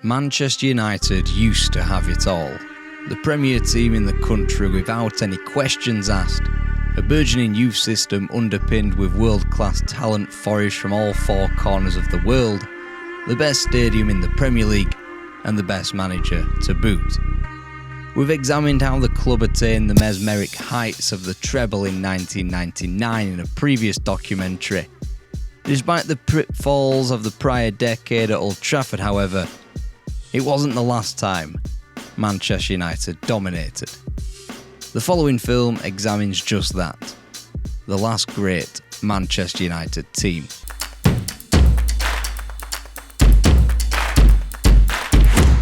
Manchester United used to have it all. The premier team in the country without any questions asked. A burgeoning youth system underpinned with world-class talent foraged from all four corners of the world. The best stadium in the Premier League and the best manager to boot. We've examined how the club attained the mesmeric heights of the treble in 1999 in a previous documentary. Despite the pitfalls of the prior decade at Old Trafford, however, it wasn't the last time Manchester United dominated. The following film examines just that. The last great Manchester United team.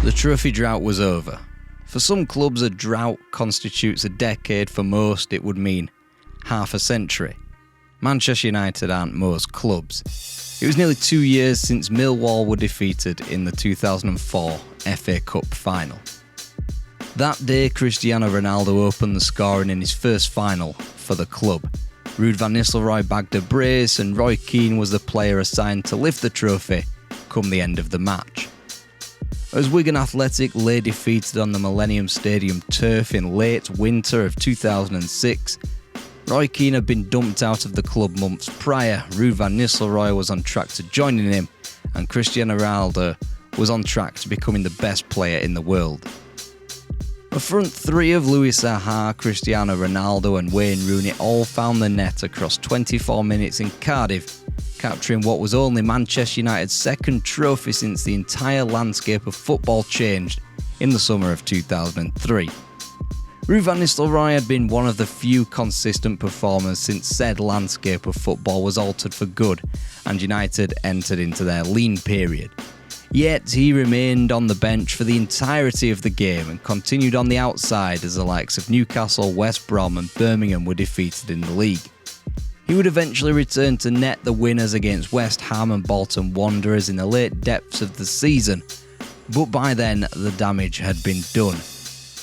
The trophy drought was over. For some clubs, a drought constitutes a decade. For most, it would mean half a century. Manchester United aren't most clubs. It was nearly 2 years since Millwall were defeated in the 2004 FA Cup final. That day, Cristiano Ronaldo opened the scoring in his first final for the club. Ruud van Nistelrooy bagged a brace and Roy Keane was the player assigned to lift the trophy come the end of the match. As Wigan Athletic lay defeated on the Millennium Stadium turf in late winter of 2006, Roy Keane had been dumped out of the club months prior. Ruud van Nistelrooy was on track to joining him, and Cristiano Ronaldo was on track to becoming the best player in the world. A front three of Louis Saha, Cristiano Ronaldo and Wayne Rooney all found the net across 24 minutes in Cardiff, capturing what was only Manchester United's second trophy since the entire landscape of football changed in the summer of 2003. Ruud van Nistelrooy had been one of the few consistent performers since said landscape of football was altered for good and United entered into their lean period. Yet he remained on the bench for the entirety of the game and continued on the outside as the likes of Newcastle, West Brom and Birmingham were defeated in the league. He would eventually return to net the winners against West Ham and Bolton Wanderers in the late depths of the season, but by then the damage had been done.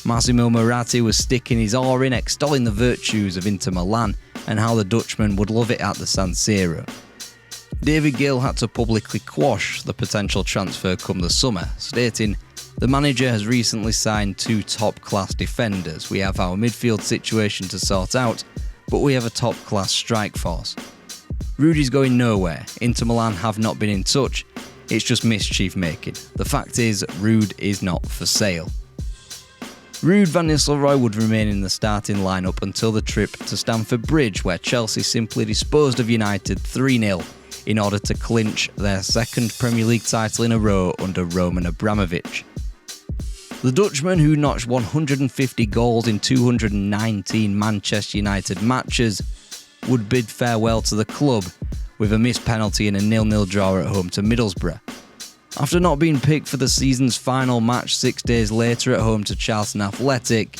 Massimo Moratti was sticking his oar in, extolling the virtues of Inter Milan and how the Dutchman would love it at the San Siro. David Gill had to publicly quash the potential transfer come the summer, stating, "The manager has recently signed two top-class defenders. We have our midfield situation to sort out, but we have a top-class strike force. Rudy's going nowhere. Inter Milan have not been in touch. It's just mischief making. The fact is, Ruud is not for sale." Ruud van Nistelrooy would remain in the starting lineup until the trip to Stamford Bridge, where Chelsea simply disposed of United 3-0 in order to clinch their second Premier League title in a row under Roman Abramovich. The Dutchman, who notched 150 goals in 219 Manchester United matches, would bid farewell to the club with a missed penalty in a 0-0 draw at home to Middlesbrough. After not being picked for the season's final match 6 days later at home to Charlton Athletic,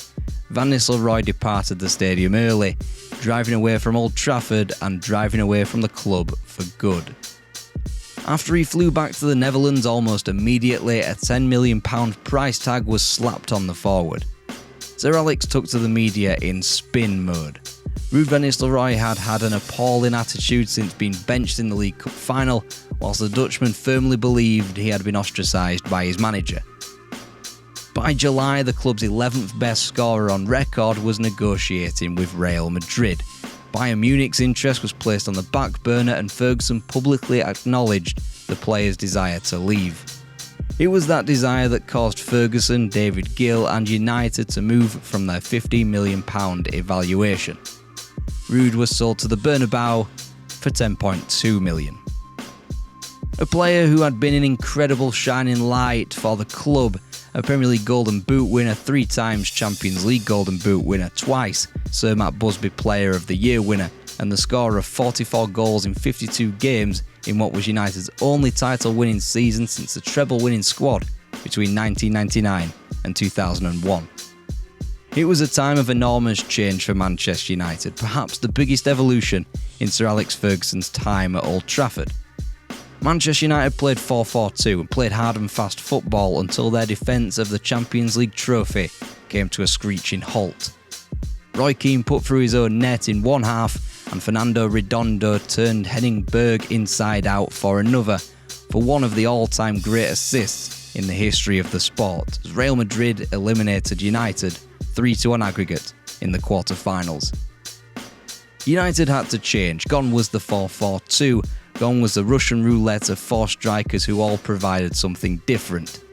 Van Nistelrooy departed the stadium early, driving away from Old Trafford and driving away from the club for good. After he flew back to the Netherlands almost immediately, a £10 million price tag was slapped on the forward. Sir Alex took to the media in spin mode. Ruud van Nistelrooy had had an appalling attitude since being benched in the League Cup final, whilst the Dutchman firmly believed he had been ostracised by his manager. By July, the club's 11th best scorer on record was negotiating with Real Madrid. Bayern Munich's interest was placed on the back burner and Ferguson publicly acknowledged the player's desire to leave. It was that desire that caused Ferguson, David Gill and United to move from their £15 million evaluation. Ruud was sold to the Bernabeu for £10.2 million. A player who had been an incredible shining light for the club, a Premier League Golden Boot winner 3 times, Champions League Golden Boot winner twice, Sir Matt Busby Player of the Year winner, and the scorer of 44 goals in 52 games in what was United's only title-winning season since the treble-winning squad between 1999 and 2001. It was a time of enormous change for Manchester United, perhaps the biggest evolution in Sir Alex Ferguson's time at Old Trafford. Manchester United played 4-4-2 and played hard and fast football until their defence of the Champions League trophy came to a screeching halt. Roy Keane put through his own net in one half and Fernando Redondo turned Henning Berg inside out for another, for one of the all-time great assists in the history of the sport, as Real Madrid eliminated United 3-2 on aggregate in the quarter-finals. United had to change. Gone was the 4-4-2, gone was the Russian roulette of four strikers who all provided something different.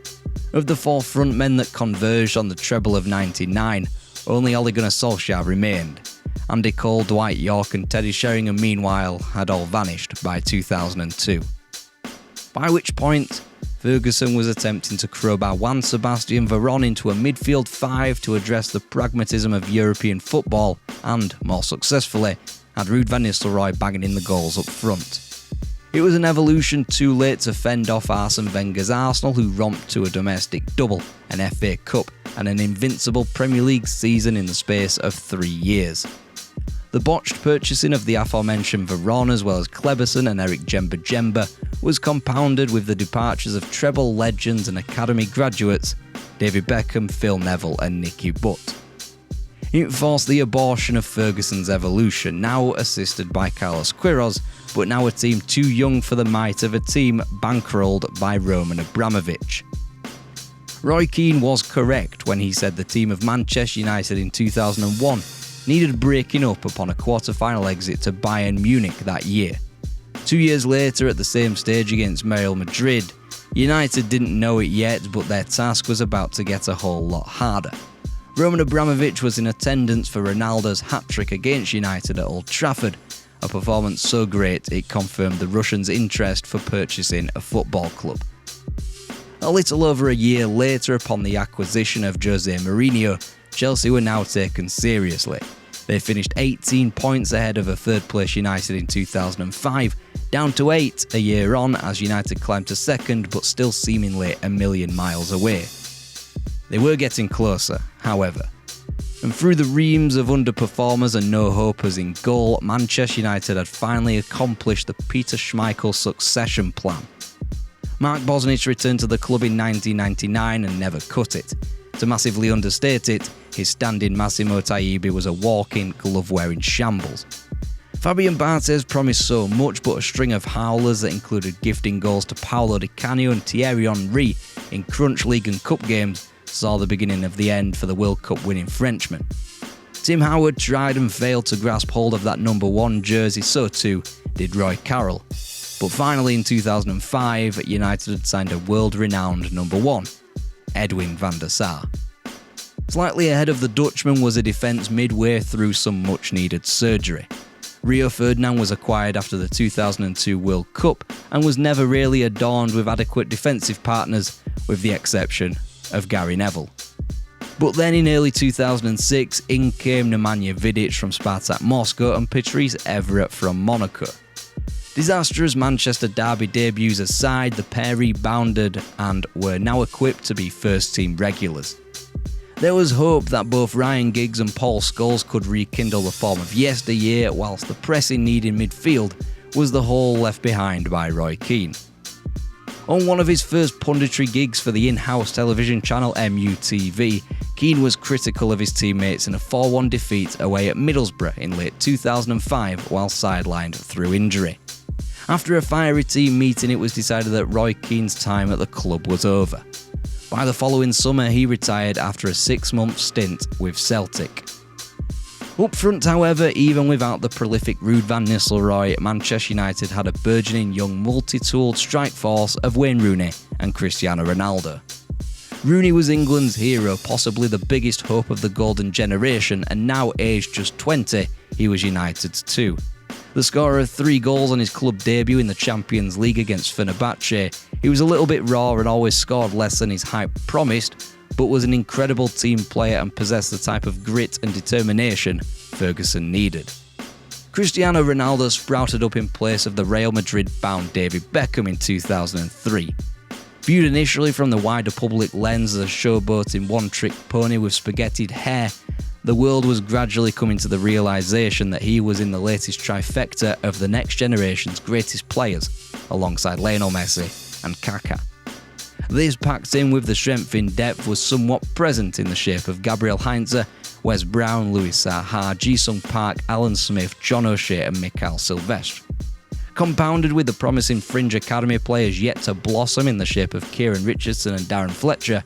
Of the four front men that converged on the treble of '99, only Ole Gunnar Solskjaer remained. Andy Cole, Dwight York and Teddy Sheringham, meanwhile, had all vanished by 2002. By which point, Ferguson was attempting to crowbar Juan Sebastian Veron into a midfield five to address the pragmatism of European football and, more successfully, had Ruud van Nistelrooy banging in the goals up front. It was an evolution too late to fend off Arsene Wenger's Arsenal, who romped to a domestic double, an FA Cup and an invincible Premier League season in the space of 3 years. The botched purchasing of the aforementioned Veron, as well as Kleberson and Eric Djemba, was compounded with the departures of treble legends and academy graduates David Beckham, Phil Neville and Nicky Butt. It forced the abortion of Ferguson's evolution, now assisted by Carlos Queiroz, but now a team too young for the might of a team bankrolled by Roman Abramovich. Roy Keane was correct when he said the team of Manchester United in 2001 needed breaking up upon a quarter-final exit to Bayern Munich that year. 2 years later, at the same stage against Real Madrid, United didn't know it yet, but their task was about to get a whole lot harder. Roman Abramovich was in attendance for Ronaldo's hat-trick against United at Old Trafford, a performance so great it confirmed the Russians' interest for purchasing a football club. A little over a year later, upon the acquisition of Jose Mourinho, Chelsea were now taken seriously. They finished 18 points ahead of a third-place United in 2005, down to 8 a year on as United climbed to second, but still seemingly a million miles away. They were getting closer, however. And through the reams of underperformers and no-hopers in goal, Manchester United had finally accomplished the Peter Schmeichel succession plan. Mark Bosnich returned to the club in 1999 and never cut it. To massively understate it, his stand-in Massimo Taibbi was a walking, glove-wearing shambles. Fabian Barthez promised so much, but a string of howlers that included gifting goals to Paolo Di Canio and Thierry Henry in Crunch League and Cup games saw the beginning of the end for the World Cup winning Frenchman. Tim Howard tried and failed to grasp hold of that number 1 jersey, so too did Roy Carroll. But finally in 2005, United had signed a world-renowned number 1, Edwin van der Sar. Slightly ahead of the Dutchman was a defence midway through some much-needed surgery. Rio Ferdinand was acquired after the 2002 World Cup and was never really adorned with adequate defensive partners, with the exception of Gary Neville. But then in early 2006, in came Nemanja Vidic from Spartak Moscow and Patrice Evra from Monaco. Disastrous Manchester derby debuts aside, the pair rebounded and were now equipped to be first-team regulars. There was hope that both Ryan Giggs and Paul Scholes could rekindle the form of yesteryear, whilst the pressing need in midfield was the hole left behind by Roy Keane. On one of his first punditry gigs for the in-house television channel MUTV, Keane was critical of his teammates in a 4-1 defeat away at Middlesbrough in late 2005 while sidelined through injury. After a fiery team meeting, it was decided that Roy Keane's time at the club was over. By the following summer, he retired after a 6-month stint with Celtic. Up front, however, even without the prolific Ruud van Nistelrooy, Manchester United had a burgeoning young multi-tooled strike force of Wayne Rooney and Cristiano Ronaldo. Rooney was England's hero, possibly the biggest hope of the golden generation, and now aged just 20, he was United's too. The scorer of 3 goals on his club debut in the Champions League against Fenerbahce, he was a little bit raw and always scored less than his hype promised, but was an incredible team player and possessed the type of grit and determination Ferguson needed. Cristiano Ronaldo sprouted up in place of the Real Madrid-bound David Beckham in 2003. Viewed initially from the wider public lens as a showboating one-trick pony with spaghettied hair, the world was gradually coming to the realisation that he was in the latest trifecta of the next generation's greatest players, alongside Lionel Messi and Kaká. This, packed in with the strength in depth, was somewhat present in the shape of Gabriel Heinze, Wes Brown, Louis Saha, Ji-Sung Park, Alan Smith, John O'Shea and Mikhail Silvestre. Compounded with the promising fringe academy players yet to blossom in the shape of Kieran Richardson and Darren Fletcher,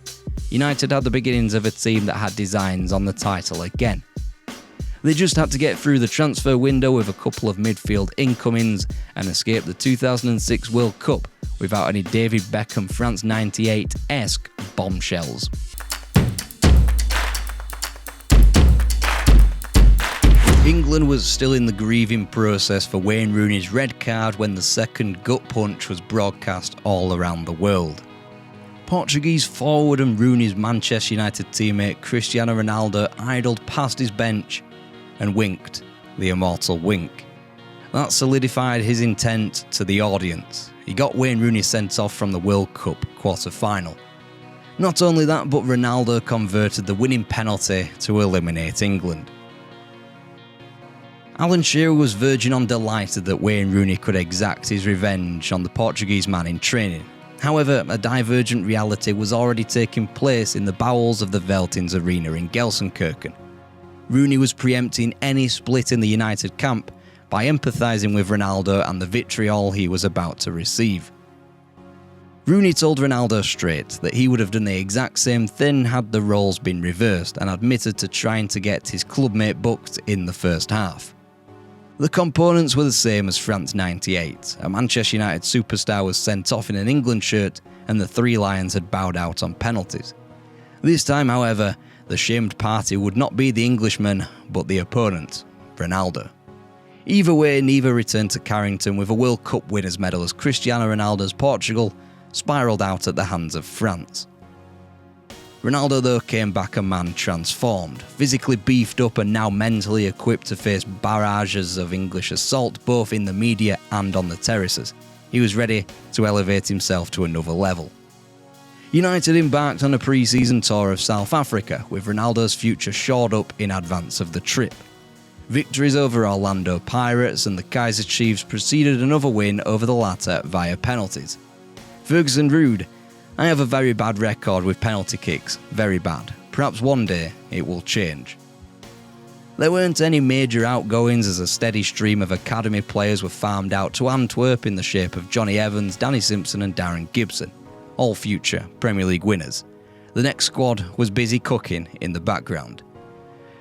United had the beginnings of a team that had designs on the title again. They just had to get through the transfer window with a couple of midfield incomings and escape the 2006 World Cup without any David Beckham France 98-esque bombshells. England was still in the grieving process for Wayne Rooney's red card when the second gut punch was broadcast all around the world. Portuguese forward and Rooney's Manchester United teammate Cristiano Ronaldo idled past his bench and winked the immortal wink. That solidified his intent to the audience. He got Wayne Rooney sent off from the World Cup quarter-final. Not only that, but Ronaldo converted the winning penalty to eliminate England. Alan Shearer was verging on delighted that Wayne Rooney could exact his revenge on the Portuguese man in training. However, a divergent reality was already taking place in the bowels of the Veltins Arena in Gelsenkirchen. Rooney was preempting any split in the United camp by empathising with Ronaldo and the vitriol he was about to receive. Rooney told Ronaldo straight that he would have done the exact same thing had the roles been reversed, and admitted to trying to get his clubmate booked in the first half. The components were the same as France 98. A Manchester United superstar was sent off in an England shirt and the Three Lions had bowed out on penalties. This time, however, the shamed party would not be the Englishman, but the opponent, Ronaldo. Either way, neither returned to Carrington with a World Cup winners' medal as Cristiano Ronaldo's Portugal spiralled out at the hands of France. Ronaldo, though, came back a man transformed, physically beefed up and now mentally equipped to face barrages of English assault both in the media and on the terraces. He was ready to elevate himself to another level. United embarked on a pre-season tour of South Africa, with Ronaldo's future shored up in advance of the trip. Victories over Orlando Pirates and the Kaizer Chiefs preceded another win over the latter via penalties. Ferguson rued, "I have a very bad record with penalty kicks, very bad. Perhaps one day it will change." There weren't any major outgoings as a steady stream of academy players were farmed out to Antwerp in the shape of Johnny Evans, Danny Simpson and Darren Gibson, all future Premier League winners. The next squad was busy cooking in the background.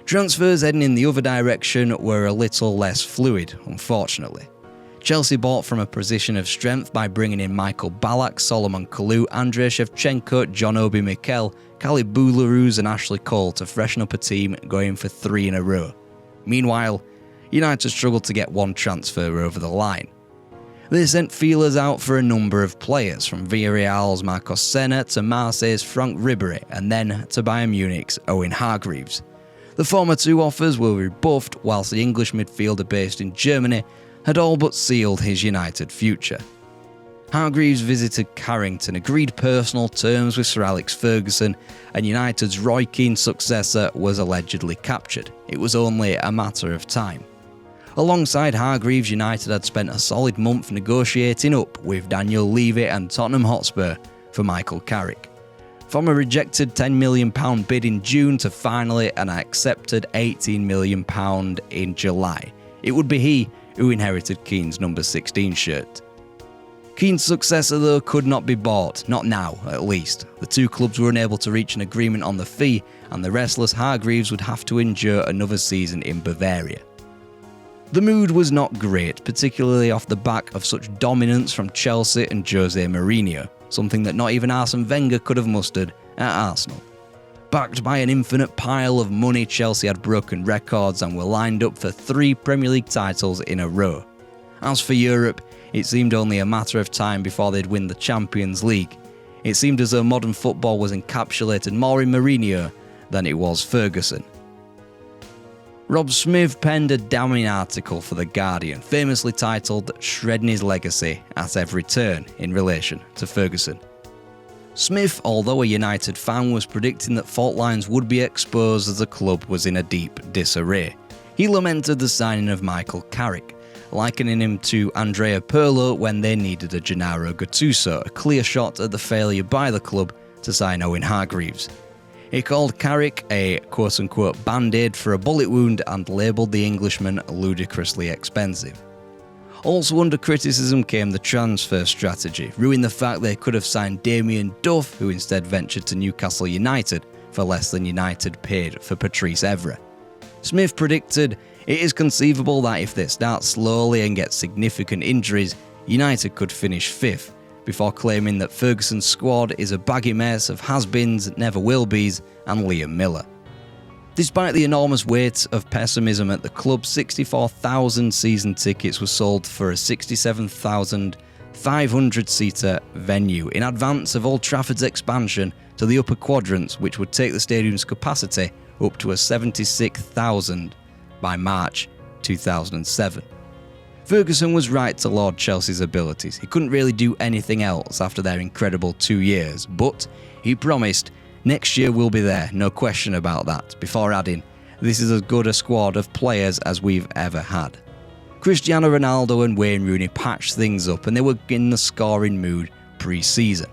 Transfers heading in the other direction were a little less fluid, unfortunately. Chelsea bought from a position of strength by bringing in Michael Ballack, Solomon Kalou, Andrei Shevchenko, John Obi Mikel, Khalid Boularus and Ashley Cole to freshen up a team going for 3 in a row. Meanwhile, United struggled to get one transfer over the line. They sent feelers out for a number of players, from Villarreal's Marcos Senna to Marseille's Franck Ribéry and then to Bayern Munich's Owen Hargreaves. The former two offers were rebuffed, whilst the English midfielder based in Germany had all but sealed his United future. Hargreaves visited Carrington, agreed personal terms with Sir Alex Ferguson, and United's Roy Keane successor was allegedly captured. It was only a matter of time. Alongside Hargreaves, United had spent a solid month negotiating up with Daniel Levy and Tottenham Hotspur for Michael Carrick. From a rejected £10 million bid in June to finally an accepted £18 million in July, it would be he who inherited Keane's number 16 shirt. Keane's successor, though, could not be bought, not now at least. The two clubs were unable to reach an agreement on the fee, and the restless Hargreaves would have to endure another season in Bavaria. The mood was not great, particularly off the back of such dominance from Chelsea and Jose Mourinho, something that not even Arsene Wenger could have mustered at Arsenal. Backed by an infinite pile of money, Chelsea had broken records and were lined up for 3 Premier League titles in a row. As for Europe, it seemed only a matter of time before they'd win the Champions League. It seemed as though modern football was encapsulated more in Mourinho than it was Ferguson. Rob Smith penned a damning article for The Guardian, famously titled "Shredding His Legacy at Every Turn" in relation to Ferguson. Smith, although a United fan, was predicting that fault lines would be exposed as the club was in a deep disarray. He lamented the signing of Michael Carrick, likening him to Andrea Pirlo when they needed a Gennaro Gattuso, a clear shot at the failure by the club to sign Owen Hargreaves. He called Carrick a quote-unquote band-aid for a bullet wound and labelled the Englishman ludicrously expensive. Also under criticism came the transfer strategy, ruining the fact they could have signed Damien Duff, who instead ventured to Newcastle United for less than United paid for Patrice Evra. Smith predicted, "It is conceivable that if they start slowly and get significant injuries, United could finish 5th, before claiming that Ferguson's squad is a baggy mess of has-beens, never-will-bes and Liam Miller. Despite the enormous weight of pessimism at the club, 64,000 season tickets were sold for a 67,500-seater venue in advance of Old Trafford's expansion to the upper quadrants, which would take the stadium's capacity up to a 76,000 by March 2007. Ferguson was right to laud Chelsea's abilities. He couldn't really do anything else after their incredible 2 years, but he promised, "Next year we'll be there, no question about that," before adding, "This is as good a squad of players as we've ever had." Cristiano Ronaldo and Wayne Rooney patched things up and they were in the scoring mood pre-season.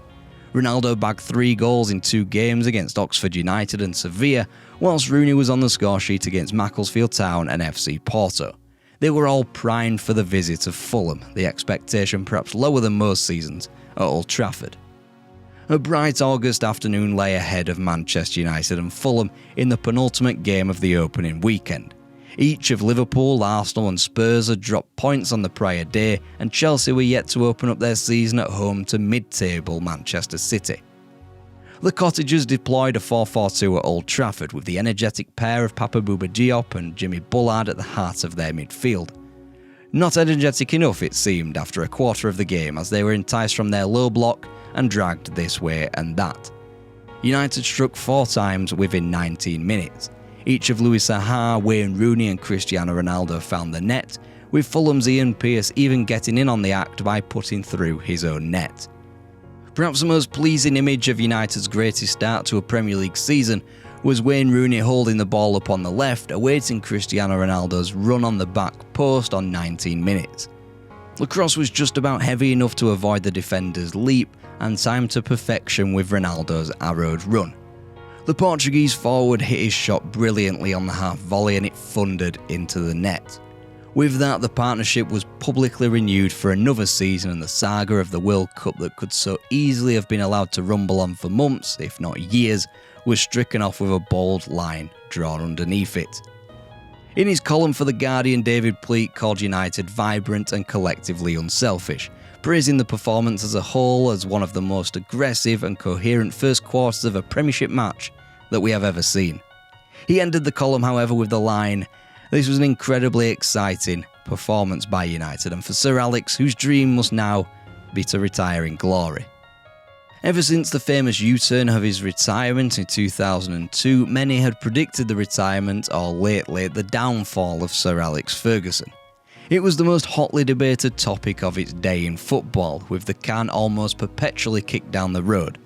Ronaldo bagged 3 goals in 2 games against Oxford United and Sevilla, whilst Rooney was on the score sheet against Macclesfield Town and FC Porto. They were all primed for the visit of Fulham, the expectation perhaps lower than most seasons at Old Trafford. A bright August afternoon lay ahead of Manchester United and Fulham in the penultimate game of the opening weekend. Each of Liverpool, Arsenal and Spurs had dropped points on the prior day, and Chelsea were yet to open up their season at home to mid-table Manchester City. The Cottagers deployed a 4-4-2 at Old Trafford with the energetic pair of Papa Bouba Diop and Jimmy Bullard at the heart of their midfield. Not energetic enough, it seemed, after a quarter of the game, as they were enticed from their low block and dragged this way and that. United struck 4 times within 19 minutes. Each of Louis Saha, Wayne Rooney and Cristiano Ronaldo found the net, with Fulham's Ian Pearce even getting in on the act by putting through his own net. Perhaps the most pleasing image of United's greatest start to a Premier League season was Wayne Rooney holding the ball up on the left, awaiting Cristiano Ronaldo's run on the back post on 19 minutes. The cross was just about heavy enough to avoid the defender's leap and timed to perfection with Ronaldo's arrowed run. The Portuguese forward hit his shot brilliantly on the half volley and it thundered into the net. With that, the partnership was publicly renewed for another season, and the saga of the World Cup that could so easily have been allowed to rumble on for months, if not years, was stricken off with a bold line drawn underneath it. In his column for The Guardian, David Pleat called United vibrant and collectively unselfish, praising the performance as a whole as one of the most aggressive and coherent first quarters of a Premiership match that we have ever seen. He ended the column, however, with the line, "This was an incredibly exciting performance by United, and for Sir Alex, whose dream must now be to retire in glory." Ever since the famous U-turn of his retirement in 2002, many had predicted the retirement, or lately, the downfall of Sir Alex Ferguson. It was the most hotly debated topic of its day in football, with the can almost perpetually kicked down the road.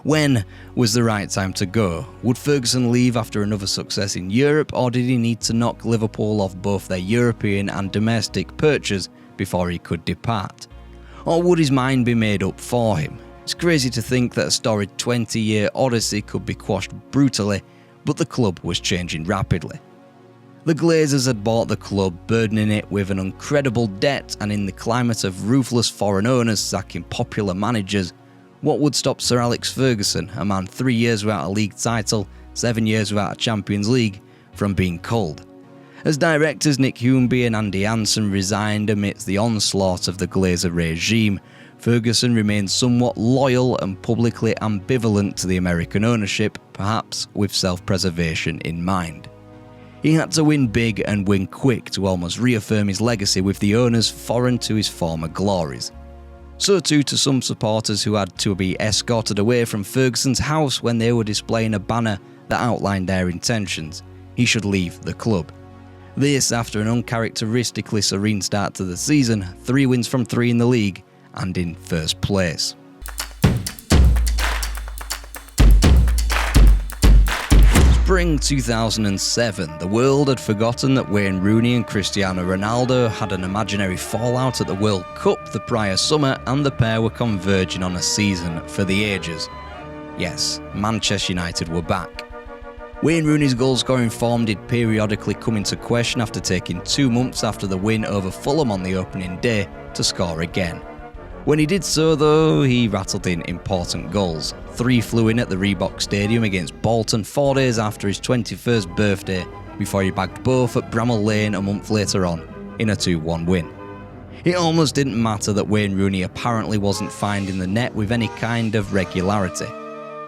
When was the right time to go? Would Ferguson leave after another success in Europe, or did he need to knock Liverpool off both their European and domestic perches before he could depart? Or would his mind be made up for him? It's crazy to think that a storied 20-year odyssey could be quashed brutally, but the club was changing rapidly. The Glazers had bought the club, burdening it with an incredible debt, and in the climate of ruthless foreign owners sacking popular managers, what would stop Sir Alex Ferguson, a man 3 years without a league title, 7 years without a Champions League, from being culled? As directors Nick Humby and Andy Anson resigned amidst the onslaught of the Glazer regime, Ferguson remained somewhat loyal and publicly ambivalent to the American ownership, perhaps with self-preservation in mind. He had to win big and win quick to almost reaffirm his legacy with the owners foreign to his former glories. So too to some supporters who had to be escorted away from Ferguson's house when they were displaying a banner that outlined their intentions. He should leave the club. This after an uncharacteristically serene start to the season, 3 wins from 3 in the league, and in first place. Spring 2007, the world had forgotten that Wayne Rooney and Cristiano Ronaldo had an imaginary fallout at the World Cup the prior summer, and the pair were converging on a season for the ages. Yes, Manchester United were back. Wayne Rooney's goal-scoring form did periodically come into question after taking 2 months after the win over Fulham on the opening day, to score again. When he did so though, he rattled in important goals. 3 flew in at the Reebok Stadium against Bolton 4 days after his 21st birthday, before he bagged both at Bramall Lane a month later on in a 2-1 win. It almost didn't matter that Wayne Rooney apparently wasn't finding the net with any kind of regularity.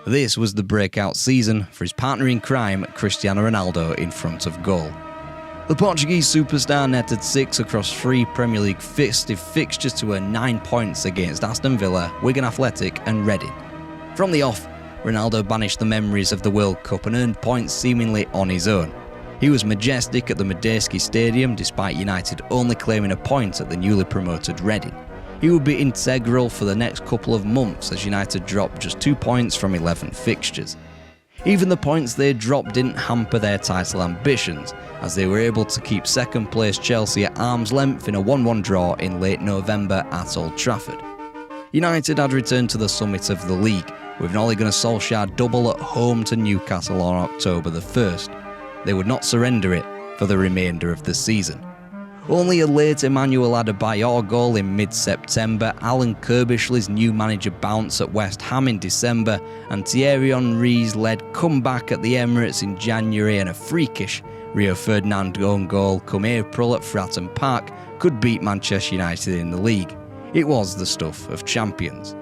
This was the breakout season for his partner in crime, Cristiano Ronaldo, in front of goal. The Portuguese superstar netted 6 across 3 Premier League festive fixtures to earn 9 points against Aston Villa, Wigan Athletic and Reading. From the off, Ronaldo banished the memories of the World Cup and earned points seemingly on his own. He was majestic at the Madejski Stadium despite United only claiming a point at the newly promoted Reading. He would be integral for the next couple of months as United dropped just 2 points from 11 fixtures. Even the points they dropped didn't hamper their title ambitions, as they were able to keep second place Chelsea at arm's length in a 1-1 draw in late November at Old Trafford. United had returned to the summit of the league, with an Ole Gunnar Solskjaer double at home to Newcastle on October the 1st. They would not surrender it for the remainder of the season. Only a late Emmanuel Adebayor goal in mid-September, Alan Kirbishley's new manager bounce at West Ham in December, and Thierry Henry's led comeback at the Emirates in January, and a freakish Rio Ferdinand own goal come April at Fratton Park could beat Manchester United in the league. It was the stuff of champions.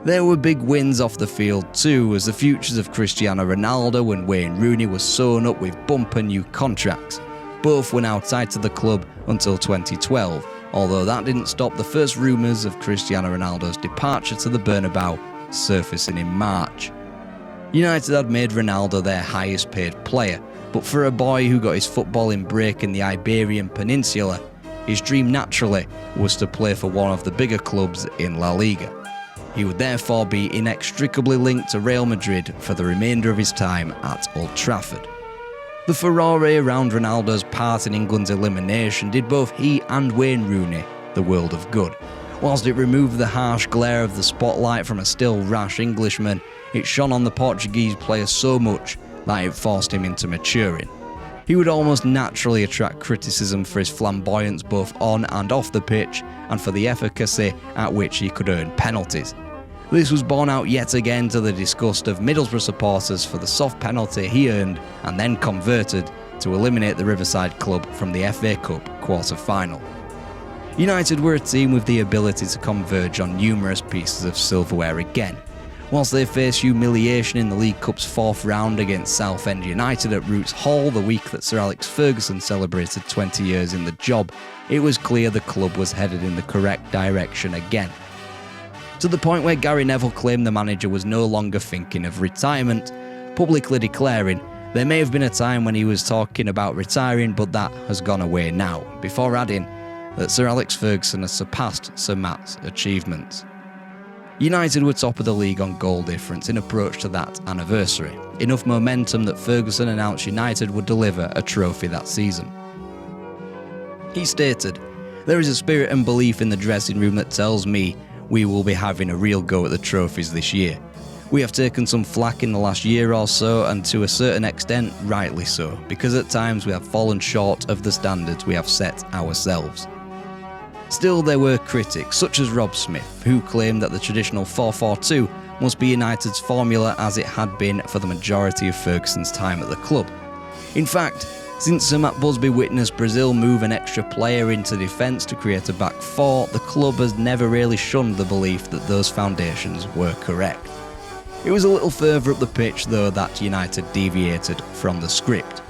There were big wins off the field too, as the futures of Cristiano Ronaldo and Wayne Rooney were sewn up with bumper new contracts. Both were now tied to the club until 2012, although that didn't stop the first rumours of Cristiano Ronaldo's departure to the Bernabeu surfacing in March. United had made Ronaldo their highest paid player, but for a boy who got his footballing break in the Iberian Peninsula, his dream naturally was to play for one of the bigger clubs in La Liga. He would therefore be inextricably linked to Real Madrid for the remainder of his time at Old Trafford. The furore around Ronaldo's part in England's elimination did both he and Wayne Rooney the world of good. Whilst it removed the harsh glare of the spotlight from a still rash Englishman, it shone on the Portuguese player so much that it forced him into maturing. He would almost naturally attract criticism for his flamboyance both on and off the pitch, and for the efficacy at which he could earn penalties. This was borne out yet again to the disgust of Middlesbrough supporters for the soft penalty he earned and then converted to eliminate the Riverside club from the FA Cup quarter-final. United were a team with the ability to converge on numerous pieces of silverware again. Whilst they faced humiliation in the League Cup's 4th round against Southend United at Roots Hall the week that Sir Alex Ferguson celebrated 20 years in the job, it was clear the club was headed in the correct direction again. To the point where Gary Neville claimed the manager was no longer thinking of retirement, publicly declaring there may have been a time when he was talking about retiring, but that has gone away now, before adding that Sir Alex Ferguson has surpassed Sir Matt's achievements. United were top of the league on goal difference in approach to that anniversary, enough momentum that Ferguson announced United would deliver a trophy that season. He stated, "There is a spirit and belief in the dressing room that tells me we will be having a real go at the trophies this year. We have taken some flack in the last year or so, and to a certain extent, rightly so, because at times we have fallen short of the standards we have set ourselves." Still, there were critics, such as Rob Smith, who claimed that the traditional 4-4-2 must be United's formula as it had been for the majority of Ferguson's time at the club. In fact, since Sir Matt Busby witnessed Brazil move an extra player into defence to create a back four, the club has never really shunned the belief that those foundations were correct. It was a little further up the pitch, though, that United deviated from the script.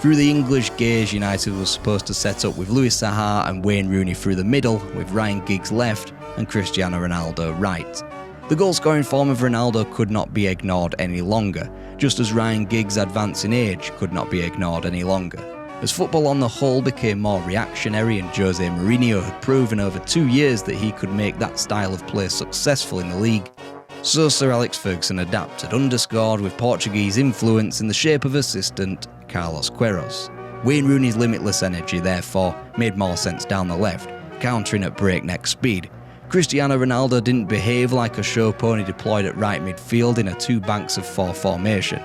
Through the English gaze, United was supposed to set up with Louis Saha and Wayne Rooney through the middle, with Ryan Giggs left and Cristiano Ronaldo right. The goal-scoring form of Ronaldo could not be ignored any longer, just as Ryan Giggs' advancing age could not be ignored any longer. As football on the whole became more reactionary and Jose Mourinho had proven over 2 years that he could make that style of play successful in the league, so Sir Alex Ferguson adapted, underscored with Portuguese influence in the shape of assistant Carlos Queiroz. Wayne Rooney's limitless energy, therefore, made more sense down the left, countering at breakneck speed. Cristiano Ronaldo didn't behave like a show pony deployed at right midfield in a 2 banks of 4 formation.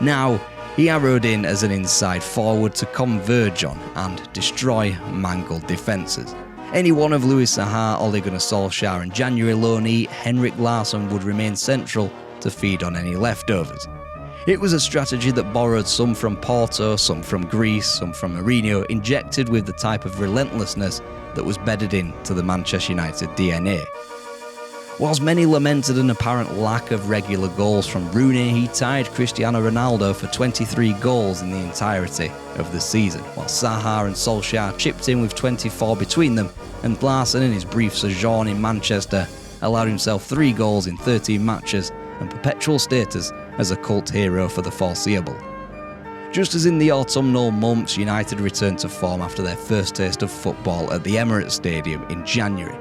Now, he arrowed in as an inside forward to converge on and destroy mangled defences. Any one of Louis Saha, Ole Gunnar Solskjaer and January loanee Henrik Larsson would remain central to feed on any leftovers. It was a strategy that borrowed some from Porto, some from Greece, some from Mourinho, injected with the type of relentlessness that was bedded into the Manchester United DNA. Whilst many lamented an apparent lack of regular goals from Rooney, he tied Cristiano Ronaldo for 23 goals in the entirety of the season, while Saha and Solskjaer chipped in with 24 between them, and Larsson, in his brief sojourn in Manchester, allowed himself 3 goals in 13 matches and perpetual status as a cult hero for the foreseeable. Just as in the autumnal months, United returned to form after their first taste of football at the Emirates Stadium in January.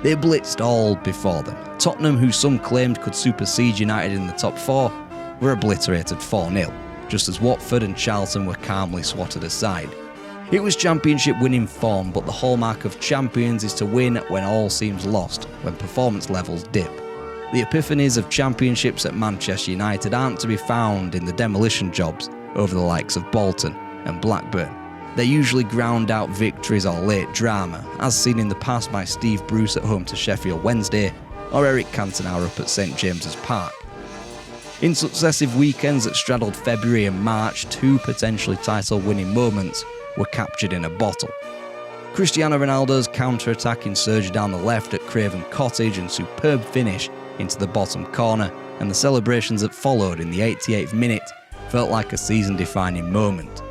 They blitzed all before them. Tottenham, who some claimed could supersede United in the top 4, were obliterated 4-0, just as Watford and Charlton were calmly swatted aside. It was championship winning form, but the hallmark of champions is to win when all seems lost, when performance levels dip. The epiphanies of championships at Manchester United aren't to be found in the demolition jobs over the likes of Bolton and Blackburn. They're usually ground out victories or late drama, as seen in the past by Steve Bruce at home to Sheffield Wednesday or Eric Cantona up at St James's Park. In successive weekends that straddled February and March, 2 potentially title-winning moments were captured in a bottle. Cristiano Ronaldo's counter-attacking surge down the left at Craven Cottage and superb finish into the bottom corner, and the celebrations that followed in the 88th minute felt like a season-defining moment.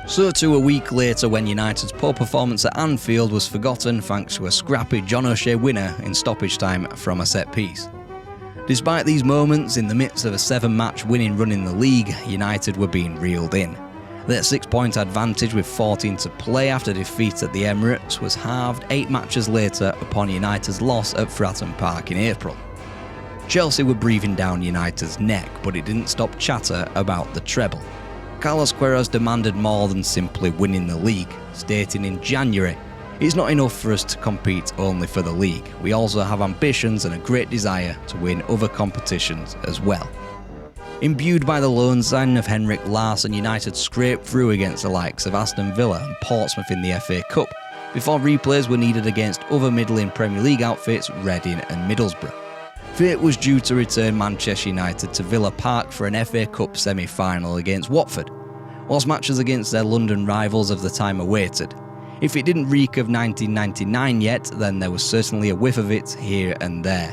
So too a week later, when United's poor performance at Anfield was forgotten thanks to a scrappy John O'Shea winner in stoppage time from a set piece. Despite these moments, in the midst of a 7-match winning run in the league, United were being reeled in. Their 6-point advantage with 14 to play after defeat at the Emirates was halved 8 matches later upon United's loss at Fratton Park in April. Chelsea were breathing down United's neck, but it didn't stop chatter about the treble. Carlos Queiroz demanded more than simply winning the league, stating in January, "It's not enough for us to compete only for the league. We also have ambitions and a great desire to win other competitions as well." Imbued by the loan signing of Henrik Larsson, United scraped through against the likes of Aston Villa and Portsmouth in the FA Cup, before replays were needed against other middling Premier League outfits Reading and Middlesbrough. Fate was due to return Manchester United to Villa Park for an FA Cup semi-final against Watford, whilst matches against their London rivals of the time awaited. If it didn't reek of 1999 yet, then there was certainly a whiff of it here and there.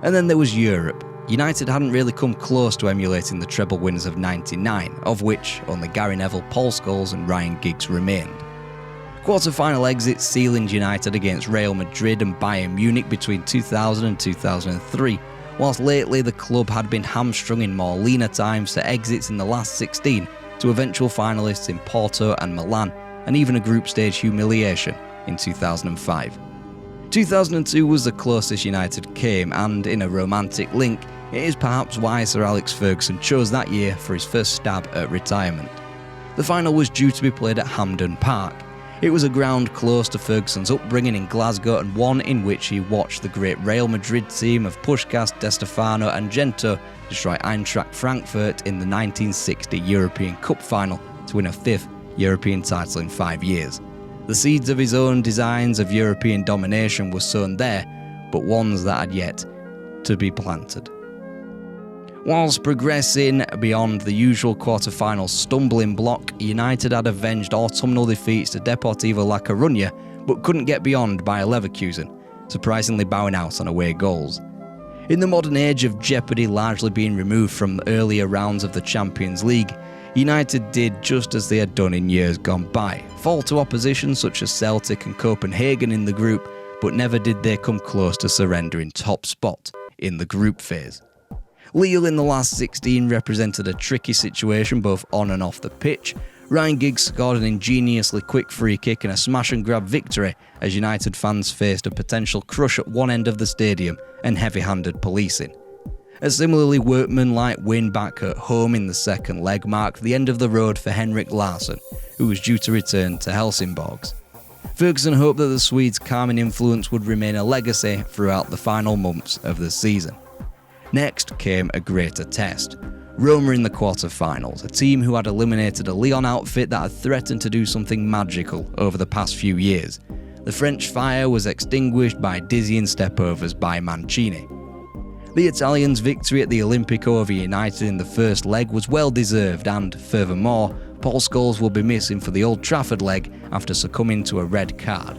And then there was Europe. United hadn't really come close to emulating the treble winners of '99, of which only Gary Neville, Paul Scholes and Ryan Giggs remained. Quarter-final exits ceilinged United against Real Madrid and Bayern Munich between 2000 and 2003, whilst lately the club had been hamstrung in more leaner times to exits in the last 16 to eventual finalists in Porto and Milan, and even a group stage humiliation in 2005. 2002 was the closest United came, and in a romantic link, it is perhaps why Sir Alex Ferguson chose that year for his first stab at retirement. The final was due to be played at Hampden Park. It was a ground close to Ferguson's upbringing in Glasgow, and one in which he watched the great Real Madrid team of Puskás, De Stefano and Gento destroy Eintracht Frankfurt in the 1960 European Cup final to win a 5th European title in 5 years. The seeds of his own designs of European domination were sown there, but ones that had yet to be planted. Whilst progressing beyond the usual quarter-final stumbling block, United had avenged autumnal defeats to Deportivo La Coruña, but couldn't get beyond Bayer Leverkusen, surprisingly bowing out on away goals. In the modern age of jeopardy largely being removed from earlier rounds of the Champions League, United did just as they had done in years gone by, fall to opposition such as Celtic and Copenhagen in the group, but never did they come close to surrendering top spot in the group phase. Lille in the last 16 represented a tricky situation both on and off the pitch. Ryan Giggs scored an ingeniously quick free kick and a smash-and-grab victory as United fans faced a potential crush at one end of the stadium and heavy-handed policing. A similarly workmanlike win back at home in the second leg marked the end of the road for Henrik Larsson, who was due to return to Helsingborgs. Ferguson hoped that the Swede's calming influence would remain a legacy throughout the final months of the season. Next came a greater test. Roma in the quarter-finals, a team who had eliminated a Lyon outfit that had threatened to do something magical over the past few years. The French fire was extinguished by dizzying stepovers by Mancini. The Italians' victory at the Olimpico over United in the first leg was well deserved, and, furthermore, Paul Scholes will be missing for the Old Trafford leg after succumbing to a red card.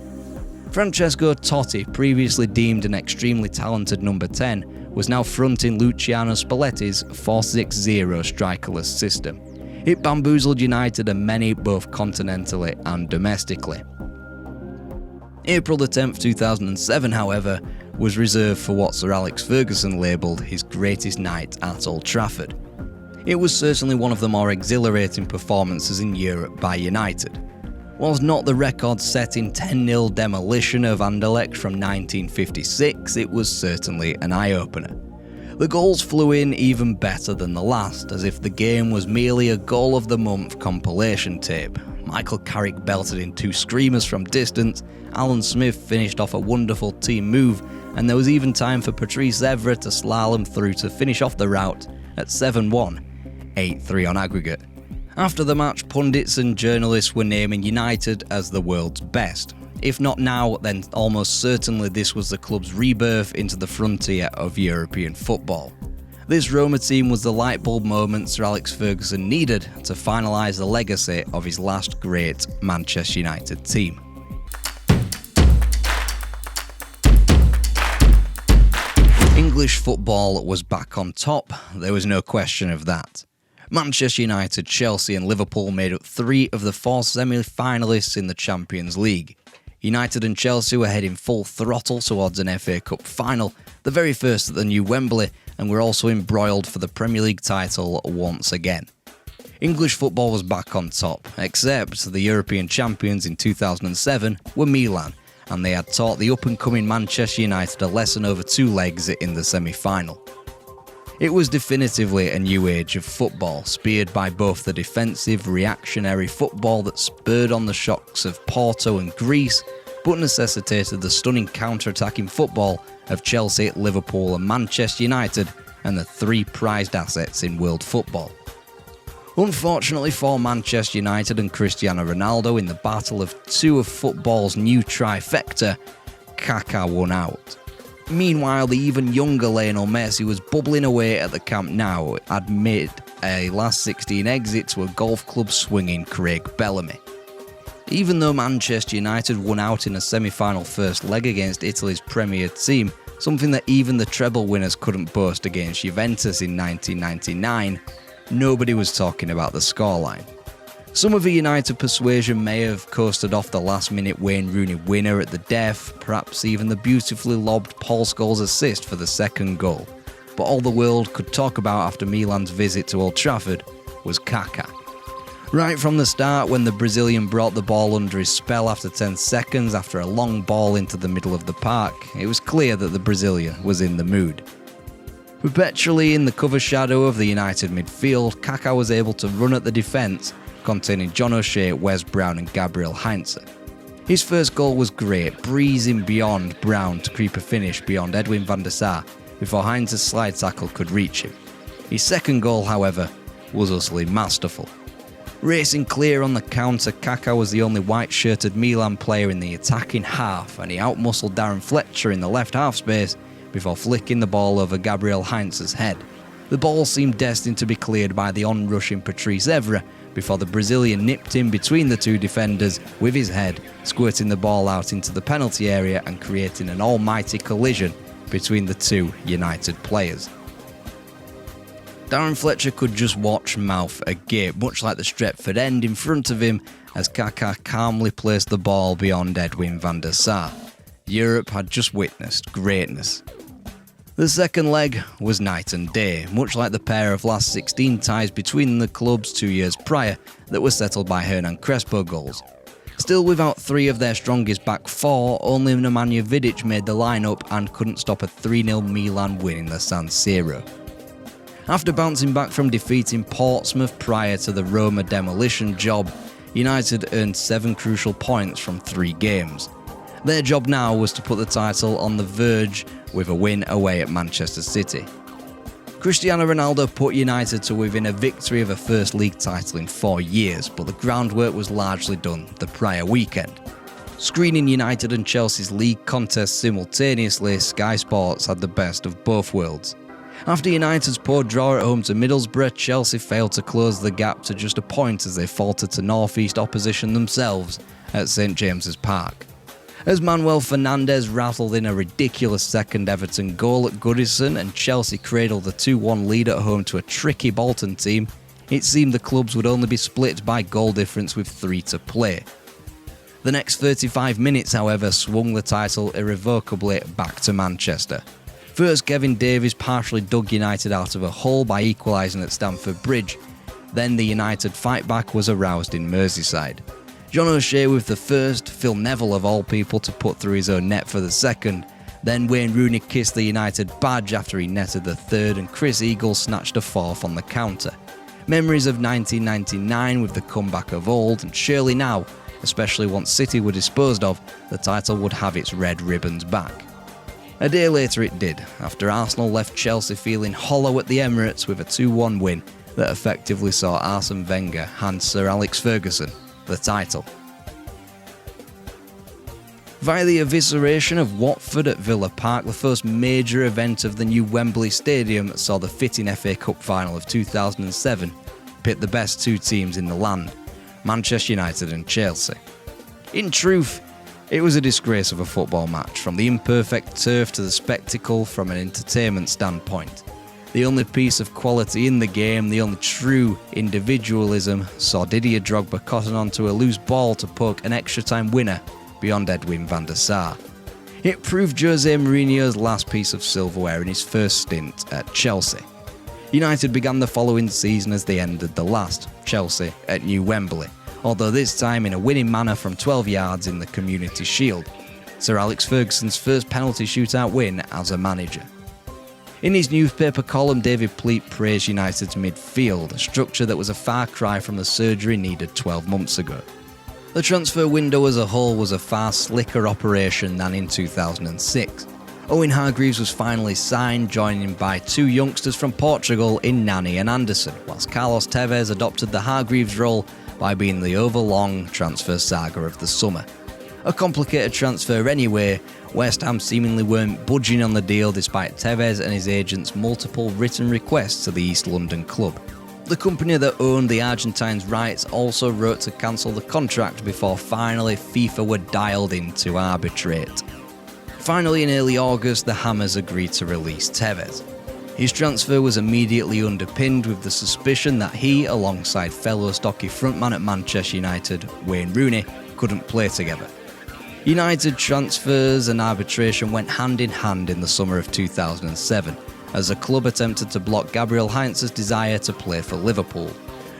Francesco Totti, previously deemed an extremely talented number 10, was now fronting Luciano Spalletti's 4-6-0 strikerless system. It bamboozled United and many, both continentally and domestically. April 10th, 2007, however, was reserved for what Sir Alex Ferguson labelled his greatest night at Old Trafford. It was certainly one of the more exhilarating performances in Europe by United. Whilst not the record-setting 10-0 demolition of Anderlecht from 1956, it was certainly an eye-opener. The goals flew in even better than the last, as if the game was merely a goal of the month compilation tape. Michael Carrick belted in 2 screamers from distance, Alan Smith finished off a wonderful team move, and there was even time for Patrice Evra to slalom through to finish off the rout at 7-1, 8-3 on aggregate. After the match, pundits and journalists were naming United as the world's best. If not now, then almost certainly this was the club's rebirth into the frontier of European football. This Roma team was the light bulb moment Sir Alex Ferguson needed to finalise the legacy of his last great Manchester United team. English football was back on top, there was no question of that. Manchester United, Chelsea and Liverpool made up 3 of the 4 semi-finalists in the Champions League. United and Chelsea were heading full throttle towards an FA Cup final, the very first at the new Wembley, and were also embroiled for the Premier League title once again. English football was back on top, except the European champions in 2007 were Milan, and they had taught the up-and-coming Manchester United a lesson over 2 legs in the semi-final. It was definitively a new age of football, speared by both the defensive, reactionary football that spurred on the shocks of Porto and Greece, but necessitated the stunning counter-attacking football of Chelsea, Liverpool and Manchester United, and the 3 prized assets in world football. Unfortunately for Manchester United and Cristiano Ronaldo in the battle of 2 of football's new trifecta, Kaká won out. Meanwhile, the even younger Lionel Messi was bubbling away at the Camp Nou amid a last 16 exit to a golf club swinging Craig Bellamy. Even though Manchester United won out in a semi-final first leg against Italy's premier team, something that even the treble winners couldn't boast against Juventus in 1999, nobody was talking about the scoreline. Some of the United persuasion may have coasted off the last-minute Wayne Rooney winner at the death, perhaps even the beautifully lobbed Paul Scholes assist for the second goal. But all the world could talk about after Milan's visit to Old Trafford was Kaká. Right from the start, when the Brazilian brought the ball under his spell after 10 seconds after a long ball into the middle of the park, it was clear that the Brazilian was in the mood. Perpetually in the cover shadow of the United midfield, Kaká was able to run at the defence, containing John O'Shea, Wes Brown and Gabriel Heinze. His first goal was great, breezing beyond Brown to creep a finish beyond Edwin van der Sar before Heinze's slide tackle could reach him. His second goal, however, was utterly masterful. Racing clear on the counter, Kaká was the only white-shirted Milan player in the attacking half, and he outmuscled Darren Fletcher in the left half space before flicking the ball over Gabriel Heinze's head. The ball seemed destined to be cleared by the on-rushing Patrice Evra before the Brazilian nipped in between the 2 defenders with his head, squirting the ball out into the penalty area and creating an almighty collision between the 2 United players. Darren Fletcher could just watch mouth agape, much like the Stretford end in front of him, as Kaká calmly placed the ball beyond Edwin van der Sar. Europe had just witnessed greatness. The second leg was night and day, much like the pair of last 16 ties between the clubs 2 years prior that were settled by Hernan Crespo goals. Still without 3 of their strongest back 4, only Nemanja Vidic made the lineup and couldn't stop a 3-0 Milan win in the San Siro. After bouncing back from defeating Portsmouth prior to the Roma demolition job, United earned 7 crucial points from 3 games. Their job now was to put the title on the verge with a win away at Manchester City. Cristiano Ronaldo put United to within a victory of a first league title in 4 years, but the groundwork was largely done the prior weekend. Screening United and Chelsea's league contests simultaneously, Sky Sports had the best of both worlds. After United's poor draw at home to Middlesbrough, Chelsea failed to close the gap to just a point as they faltered to North East opposition themselves at St James's Park. As Manuel Fernandes rattled in a ridiculous second Everton goal at Goodison and Chelsea cradled the 2-1 lead at home to a tricky Bolton team, it seemed the clubs would only be split by goal difference with 3 to play. The next 35 minutes, however, swung the title irrevocably back to Manchester. First, Kevin Davies partially dug United out of a hole by equalising at Stamford Bridge. Then the United fight back was aroused in Merseyside. John O'Shea with the first, Phil Neville of all people to put through his own net for the second. Then Wayne Rooney kissed the United badge after he netted the third and Chris Eagle snatched a fourth on the counter. Memories of 1999 with the comeback of old, and surely now, especially once City were disposed of, the title would have its red ribbons back. A day later it did, after Arsenal left Chelsea feeling hollow at the Emirates with a 2-1 win that effectively saw Arsene Wenger hand Sir Alex Ferguson the title. Via the evisceration of Watford at Villa Park, the first major event of the new Wembley Stadium saw the fitting FA Cup final of 2007 pit the best two teams in the land, Manchester United and Chelsea. In truth, it was a disgrace of a football match, from the imperfect turf to the spectacle from an entertainment standpoint. The only piece of quality in the game, the only true individualism, saw Didier Drogba cotton onto a loose ball to poke an extra-time winner beyond Edwin van der Sar. It proved Jose Mourinho's last piece of silverware in his first stint at Chelsea. United began the following season as they ended the last, Chelsea at New Wembley, although this time in a winning manner from 12 yards in the Community Shield, Sir Alex Ferguson's first penalty shootout win as a manager. In his newspaper column, David Pleat praised United's midfield, a structure that was a far cry from the surgery needed 12 months ago. The transfer window as a whole was a far slicker operation than in 2006. Owen Hargreaves was finally signed, joining by two youngsters from Portugal in Nani and Anderson, whilst Carlos Tevez adopted the Hargreaves role by being the overlong transfer saga of the summer. A complicated transfer anyway, West Ham seemingly weren't budging on the deal despite Tevez and his agent's multiple written requests to the East London club. The company that owned the Argentine's rights also wrote to cancel the contract before finally FIFA were dialed in to arbitrate. Finally, in early August, the Hammers agreed to release Tevez. His transfer was immediately underpinned with the suspicion that he, alongside fellow stocky frontman at Manchester United, Wayne Rooney, couldn't play together. United transfers and arbitration went hand in hand in the summer of 2007, as the club attempted to block Gabriel Heinz's desire to play for Liverpool.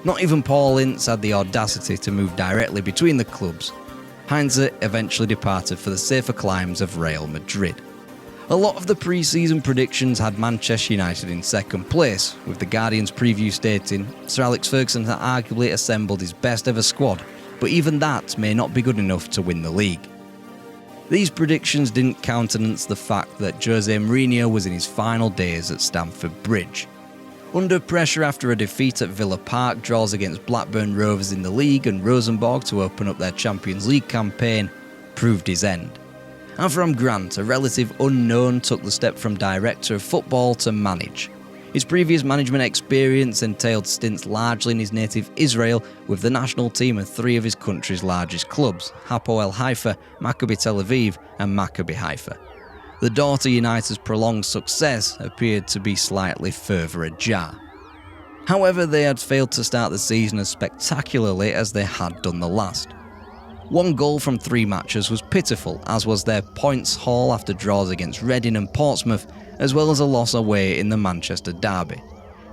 Not even Paul Ince had the audacity to move directly between the clubs. Heinz eventually departed for the safer climes of Real Madrid. A lot of the pre-season predictions had Manchester United in second place, with the Guardian's preview stating Sir Alex Ferguson had arguably assembled his best ever squad, but even that may not be good enough to win the league. These predictions didn't countenance the fact that Jose Mourinho was in his final days at Stamford Bridge. Under pressure after a defeat at Villa Park, draws against Blackburn Rovers in the league and Rosenborg to open up their Champions League campaign, proved his end. Avram Grant, a relative unknown, took the step from director of football to manage. His previous management experience entailed stints largely in his native Israel with the national team and three of his country's largest clubs, Hapoel Haifa, Maccabi Tel Aviv and Maccabi Haifa. The door to United's prolonged success appeared to be slightly further ajar. However, they had failed to start the season as spectacularly as they had done the last. 1 goal from 3 matches was pitiful, as was their points haul after draws against Reading and Portsmouth, as well as a loss away in the Manchester derby.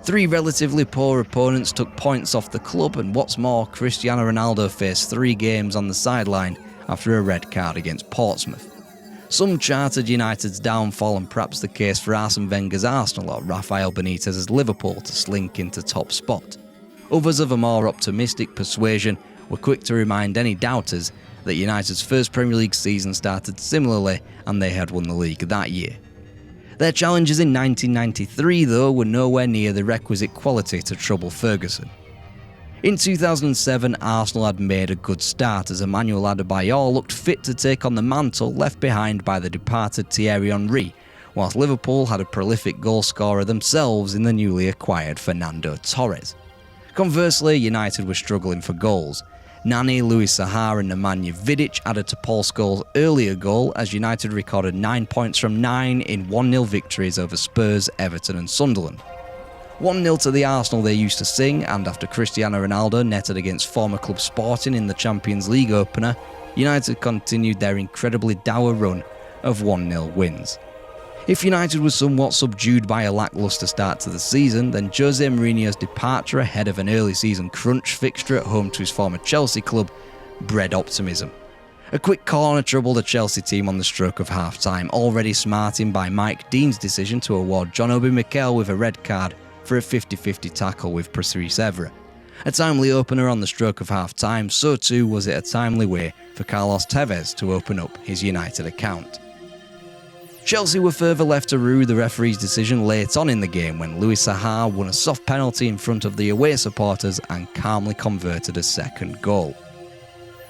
3 relatively poor opponents took points off the club, and what's more, Cristiano Ronaldo faced 3 games on the sideline after a red card against Portsmouth. Some charted United's downfall and perhaps the case for Arsene Wenger's Arsenal or Rafael Benitez's Liverpool to slink into top spot. Others of a more optimistic persuasion were quick to remind any doubters that United's first Premier League season started similarly and they had won the league that year. Their challenges in 1993, though, were nowhere near the requisite quality to trouble Ferguson. In 2007, Arsenal had made a good start as Emmanuel Adebayor looked fit to take on the mantle left behind by the departed Thierry Henry, whilst Liverpool had a prolific goal-scorer themselves in the newly acquired Fernando Torres. Conversely, United were struggling for goals. Nani, Luis Saha and Nemanja Vidic added to Paul Scholes' earlier goal as United recorded 9 points from 9 in 1-0 victories over Spurs, Everton and Sunderland. 1-0 to the Arsenal they used to sing, and after Cristiano Ronaldo netted against former club Sporting in the Champions League opener, United continued their incredibly dour run of 1-0 wins. If United was somewhat subdued by a lacklustre start to the season, then Jose Mourinho's departure ahead of an early season crunch fixture at home to his former Chelsea club bred optimism. A quick corner troubled the Chelsea team on the stroke of half-time, already smarting by Mike Dean's decision to award John Obi Mikel with a red card for a 50-50 tackle with Patrice Evra. A timely opener on the stroke of half-time, so too was it a timely way for Carlos Tevez to open up his United account. Chelsea were further left to rue the referee's decision late on in the game when Luis Saha won a soft penalty in front of the away supporters and calmly converted a second goal.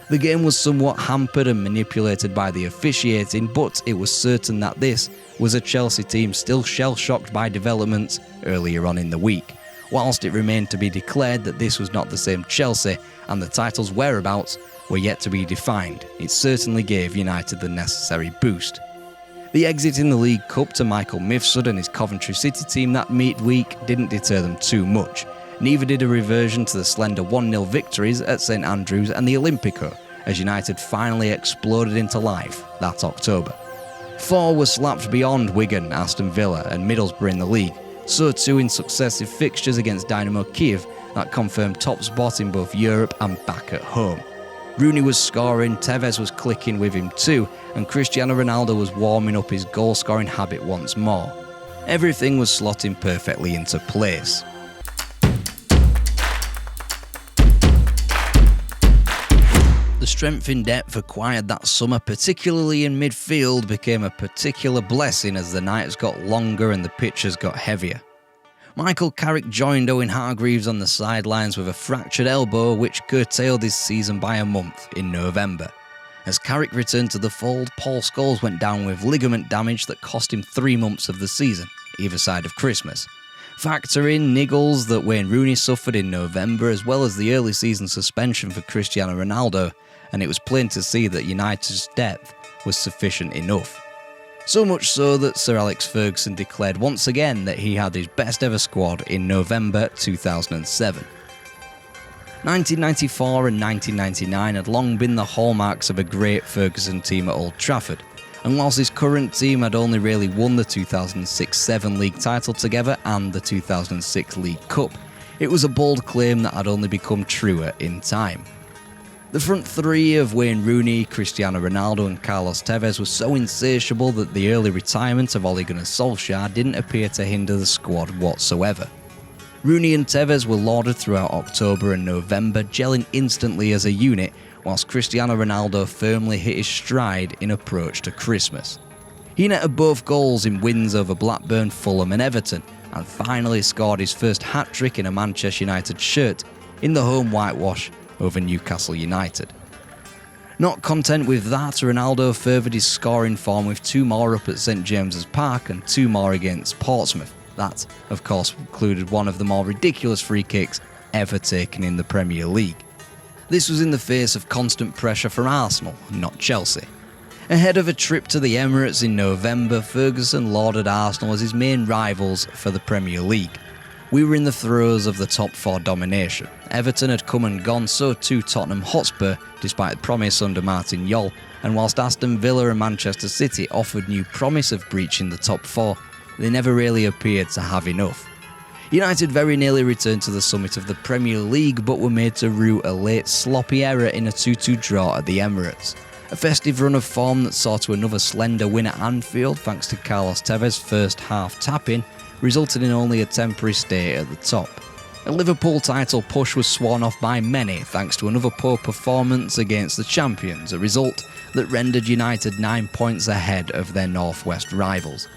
The game was somewhat hampered and manipulated by the officiating, but it was certain that this was a Chelsea team still shell-shocked by developments earlier on in the week, whilst it remained to be declared that this was not the same Chelsea and the title's whereabouts were yet to be defined. It certainly gave United the necessary boost. The exit in the League Cup to Michael Mifsud and his Coventry City team that midweek didn't deter them too much. Neither did a reversion to the slender 1-0 victories at St Andrews and the Olympico, as United finally exploded into life that October. 4 were slapped beyond Wigan, Aston Villa and Middlesbrough in the league, so too in successive fixtures against Dynamo Kiev that confirmed top spot in both Europe and back at home. Rooney was scoring, Tevez was clicking with him too, and Cristiano Ronaldo was warming up his goal-scoring habit once more. Everything was slotting perfectly into place. The strength in depth acquired that summer, particularly in midfield, became a particular blessing as the nights got longer and the pitches got heavier. Michael Carrick joined Owen Hargreaves on the sidelines with a fractured elbow which curtailed his season by a month in November. As Carrick returned to the fold, Paul Scholes went down with ligament damage that cost him 3 months of the season, either side of Christmas. Factor in niggles that Wayne Rooney suffered in November as well as the early season suspension for Cristiano Ronaldo, and it was plain to see that United's depth was sufficient enough. So much so that Sir Alex Ferguson declared once again that he had his best ever squad in November 2007. 1994 and 1999 had long been the hallmarks of a great Ferguson team at Old Trafford, and whilst his current team had only really won the 2006-07 league title together and the 2006 League Cup, it was a bold claim that had only become truer in time. The front three of Wayne Rooney, Cristiano Ronaldo and Carlos Tevez was so insatiable that the early retirement of Ole Gunnar Solskjaer didn't appear to hinder the squad whatsoever. Rooney and Tevez were lauded throughout October and November, gelling instantly as a unit, whilst Cristiano Ronaldo firmly hit his stride in approach to Christmas. He netted both goals in wins over Blackburn, Fulham and Everton, and finally scored his first hat-trick in a Manchester United shirt in the home whitewash over Newcastle United. Not content with that, Ronaldo furthered his scoring form with 2 more up at St James's Park and 2 more against Portsmouth. That, of course, included one of the more ridiculous free kicks ever taken in the Premier League. This was in the face of constant pressure from Arsenal, not Chelsea. Ahead of a trip to the Emirates in November, Ferguson lauded Arsenal as his main rivals for the Premier League. We were in the throes of the top 4 domination. Everton had come and gone, so too Tottenham Hotspur, despite promise under Martin Jol, and whilst Aston Villa and Manchester City offered new promise of breaching the top 4, they never really appeared to have enough. United very nearly returned to the summit of the Premier League, but were made to rue a late sloppy error in a 2-2 draw at the Emirates. A festive run of form that saw to another slender win at Anfield thanks to Carlos Tevez' first half tap-in, resulted in only a temporary stay at the top. A Liverpool title push was sworn off by many thanks to another poor performance against the champions, a result that rendered United 9 points ahead of their northwest rivals.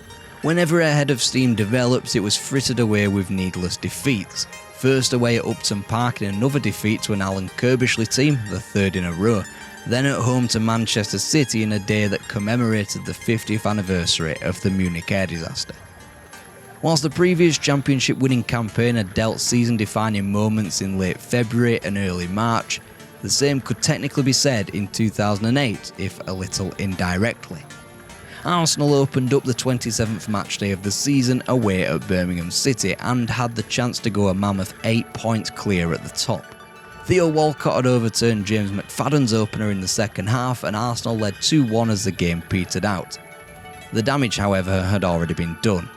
Whenever a head of steam developed, it was frittered away with needless defeats. First away at Upton Park in another defeat to an Alan Kirbishley team, the third in a row. Then at home to Manchester City in a day that commemorated the 50th anniversary of the Munich air disaster. Whilst the previous championship winning campaign had dealt season-defining moments in late February and early March, the same could technically be said in 2008, if a little indirectly. Arsenal opened up the 27th matchday of the season away at Birmingham City and had the chance to go a mammoth 8 points clear at the top. Theo Walcott had overturned James McFadden's opener in the second half and Arsenal led 2-1 as the game petered out. The damage, however, had already been done.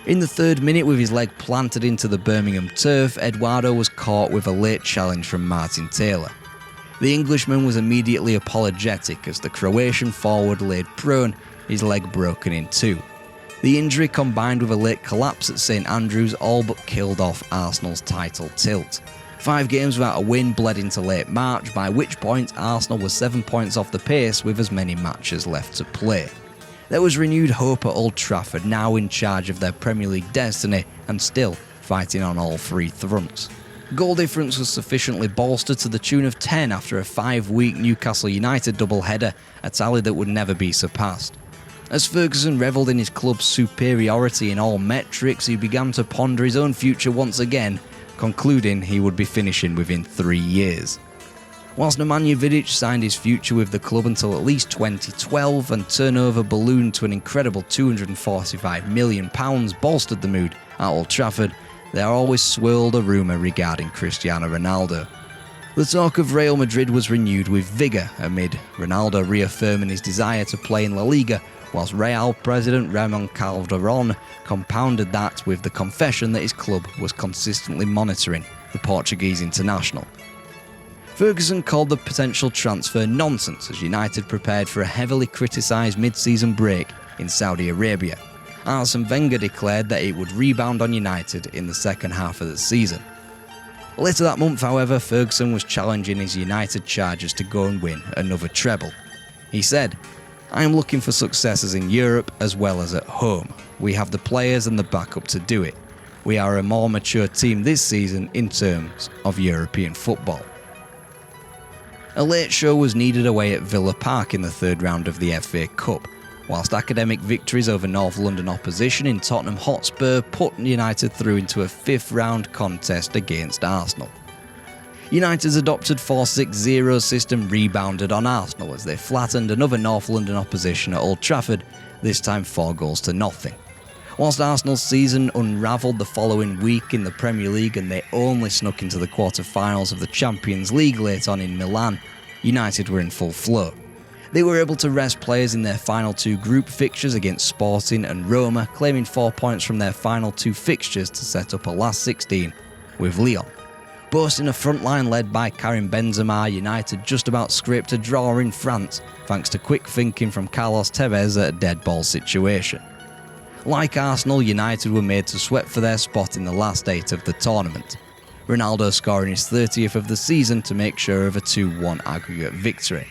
In the third minute, with his leg planted into the Birmingham turf, Eduardo was caught with a late challenge from Martin Taylor. The Englishman was immediately apologetic as the Croatian forward laid prone, his leg broken in two. The injury combined with a late collapse at St Andrews all but killed off Arsenal's title tilt. 5 games without a win bled into late March, by which point Arsenal was 7 points off the pace with as many matches left to play. There was renewed hope at Old Trafford, now in charge of their Premier League destiny and still fighting on all 3 fronts. Goal difference was sufficiently bolstered to the tune of 10 after a 5-week Newcastle United double-header, a tally that would never be surpassed. As Ferguson revelled in his club's superiority in all metrics, he began to ponder his own future once again, concluding he would be finishing within 3 years. Whilst Man Utd signed his future with the club until at least 2012 and turnover ballooned to an incredible £245 million bolstered the mood at Old Trafford, there always swirled a rumour regarding Cristiano Ronaldo. The talk of Real Madrid was renewed with vigour amid Ronaldo reaffirming his desire to play in La Liga, whilst Real president Ramon Calderón compounded that with the confession that his club was consistently monitoring the Portuguese international. Ferguson called the potential transfer nonsense as United prepared for a heavily criticised mid-season break in Saudi Arabia. Arsene Wenger declared that it would rebound on United in the second half of the season. Later that month, however, Ferguson was challenging his United charges to go and win another treble. He said, "I am looking for successes in Europe as well as at home. We have the players and the backup to do it. We are a more mature team this season in terms of European football." A late show was needed away at Villa Park in the third round of the FA Cup, whilst academic victories over North London opposition in Tottenham Hotspur put United through into a 5th round contest against Arsenal. United's adopted 4-6-0 system rebounded on Arsenal as they flattened another North London opposition at Old Trafford, this time 4-0. Whilst Arsenal's season unravelled the following week in the Premier League and they only snuck into the quarter-finals of the Champions League late on in Milan, United were in full flow. They were able to rest players in their final 2 group fixtures against Sporting and Roma, claiming 4 points from their final 2 fixtures to set up a last 16 with Lyon. Boasting a front line led by Karim Benzema, United just about scraped a draw in France thanks to quick thinking from Carlos Tevez at a dead ball situation. Like Arsenal, United were made to sweat for their spot in the last 8 of the tournament. Ronaldo scoring his 30th of the season to make sure of a 2-1 aggregate victory.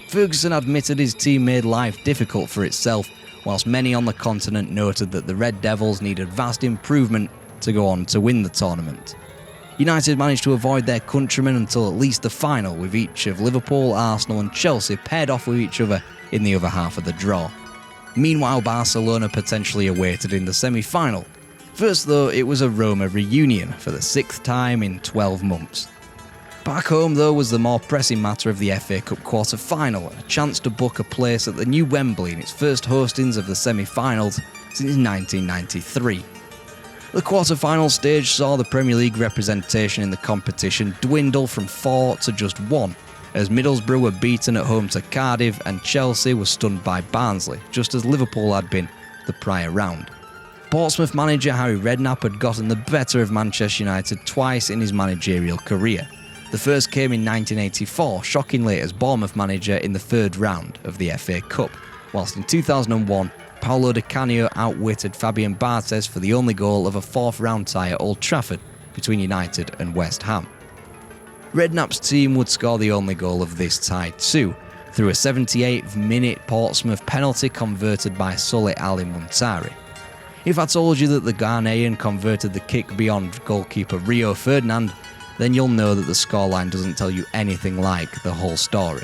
Ferguson admitted his team made life difficult for itself, whilst many on the continent noted that the Red Devils needed vast improvement to go on to win the tournament. United managed to avoid their countrymen until at least the final, with each of Liverpool, Arsenal and Chelsea paired off with each other in the other half of the draw. Meanwhile, Barcelona potentially awaited in the semi-final. First though, it was a Roma reunion for the 6th time in 12 months. Back home though was the more pressing matter of the FA Cup quarter-final, a chance to book a place at the new Wembley in its first hostings of the semi-finals since 1993. The quarter-final stage saw the Premier League representation in the competition dwindle from 4 to just 1, as Middlesbrough were beaten at home to Cardiff and Chelsea was stunned by Barnsley, just as Liverpool had been the prior round. Portsmouth manager Harry Redknapp had gotten the better of Manchester United twice in his managerial career. The first came in 1984, shockingly as Bournemouth manager in the 3rd round of the FA Cup, whilst in 2001, Paulo Di Canio outwitted Fabian Barthez for the only goal of a 4th round tie at Old Trafford between United and West Ham. Redknapp's team would score the only goal of this tie too, through a 78th minute Portsmouth penalty converted by Sully Ali Muntari. If I told you that the Ghanaian converted the kick beyond goalkeeper Rio Ferdinand, then you'll know that the scoreline doesn't tell you anything like the whole story.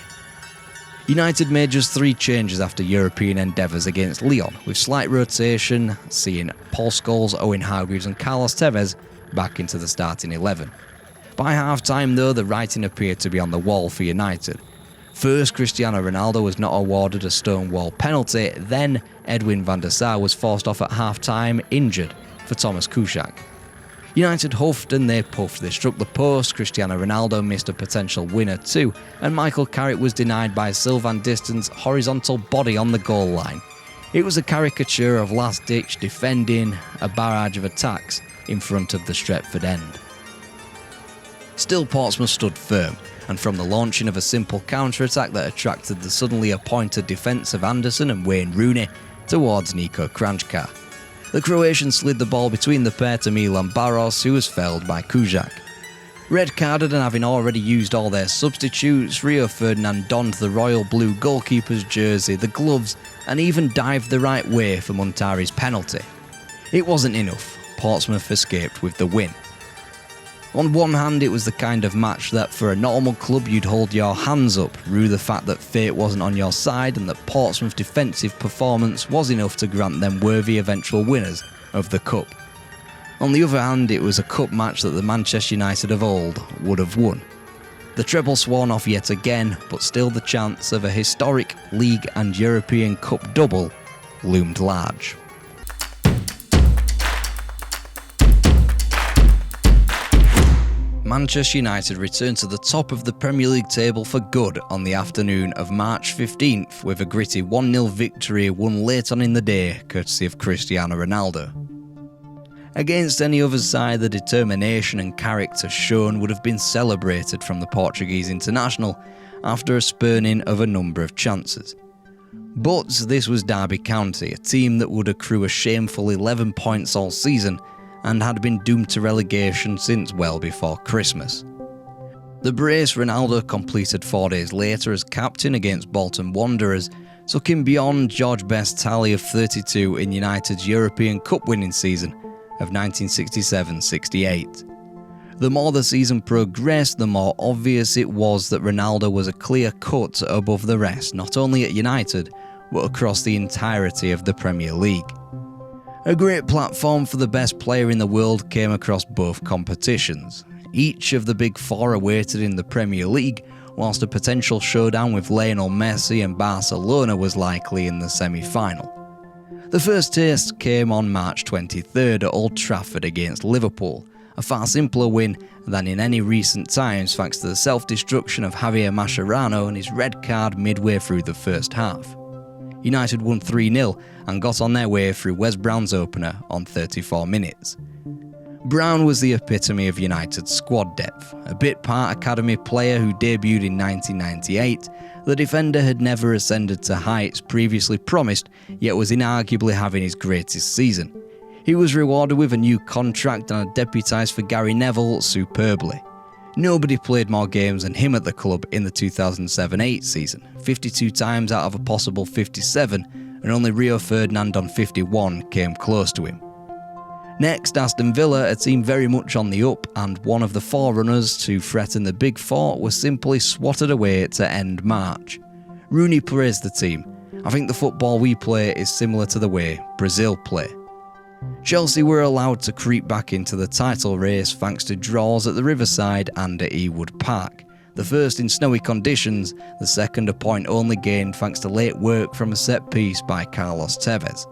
United made just 3 changes after European endeavours against Lyon, with slight rotation, seeing Paul Scholes, Owen Hargreaves and Carlos Tevez back into the starting 11. By half-time though, the writing appeared to be on the wall for United. First, Cristiano Ronaldo was not awarded a stonewall penalty, then Edwin van der Sar was forced off at half-time injured for Thomas Kuszczak. United huffed and they puffed. They struck the post, Cristiano Ronaldo missed a potential winner too, and Michael Carrick was denied by Sylvain Distant's horizontal body on the goal line. It was a caricature of last-ditch defending, a barrage of attacks in front of the Stretford end. Still, Portsmouth stood firm, and from the launching of a simple counter-attack that attracted the suddenly appointed defence of Anderson and Wayne Rooney towards Niko Kranjčar. The Croatian slid the ball between the pair to Milan Baros, who was felled by Kuszczak. Red-carded and having already used all their substitutes, Rio Ferdinand donned the royal blue goalkeeper's jersey, the gloves, and even dived the right way for Muntari's penalty. It wasn't enough. Portsmouth escaped with the win. On one hand, it was the kind of match that for a normal club you'd hold your hands up, rue the fact that fate wasn't on your side and that Portsmouth's defensive performance was enough to grant them worthy eventual winners of the cup. On the other hand, it was a cup match that the Manchester United of old would have won. The treble sworn off yet again, but still the chance of a historic League and European Cup double loomed large. Manchester United returned to the top of the Premier League table for good on the afternoon of March 15th with a gritty 1-0 victory won late on in the day courtesy of Cristiano Ronaldo. Against any other side, the determination and character shown would have been celebrated from the Portuguese international after a spurning of a number of chances. But this was Derby County, a team that would accrue a shameful 11 points all season and had been doomed to relegation since well before Christmas. The brace Ronaldo completed 4 days later as captain against Bolton Wanderers took him beyond George Best's tally of 32 in United's European Cup winning season of 1967-68. The more the season progressed, the more obvious it was that Ronaldo was a clear cut above the rest, not only at United, but across the entirety of the Premier League. A great platform for the best player in the world came across both competitions. Each of the big four awaited in the Premier League, whilst a potential showdown with Lionel Messi and Barcelona was likely in the semi-final. The first taste came on March 23rd at Old Trafford against Liverpool, a far simpler win than in any recent times thanks to the self-destruction of Javier Mascherano and his red card midway through the first half. United won 3-0 and got on their way through Wes Brown's opener on 34 minutes. Brown was the epitome of United's squad depth, a bit part academy player who debuted in 1998. The defender had never ascended to heights previously promised, yet was inarguably having his greatest season. He was rewarded with a new contract and had deputised for Gary Neville superbly. Nobody played more games than him at the club in the 2007-8 season, 52 times out of a possible 57, and only Rio Ferdinand on 51 came close to him. Next, Aston Villa, a team very much on the up and one of the forerunners to threaten the Big Four, was simply swatted away to end March. Rooney praised the team. "I think the football we play is similar to the way Brazil play." Chelsea were allowed to creep back into the title race thanks to draws at the Riverside and at Ewood Park. The first in snowy conditions, the second a point only gained thanks to late work from a set piece by Carlos Tevez.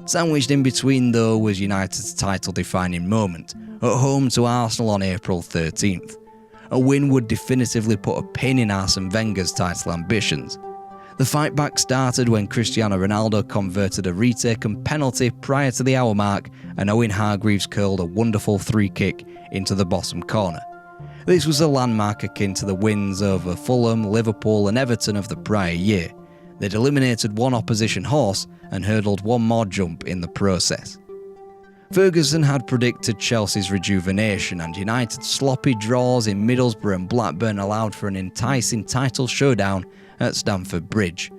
Sandwiched in between though was United's title-defining moment, at home to Arsenal on April 13th. A win would definitively put a pin in Arsene Wenger's title ambitions. The fight back started when Cristiano Ronaldo converted a retaken penalty prior to the hour mark and Owen Hargreaves curled a wonderful free kick into the bottom corner. This was a landmark akin to the wins over Fulham, Liverpool and Everton of the prior year. They'd eliminated one opposition horse and hurdled one more jump in the process. Ferguson had predicted Chelsea's rejuvenation, and United's sloppy draws in Middlesbrough and Blackburn allowed for an enticing title showdown at Stamford Bridge.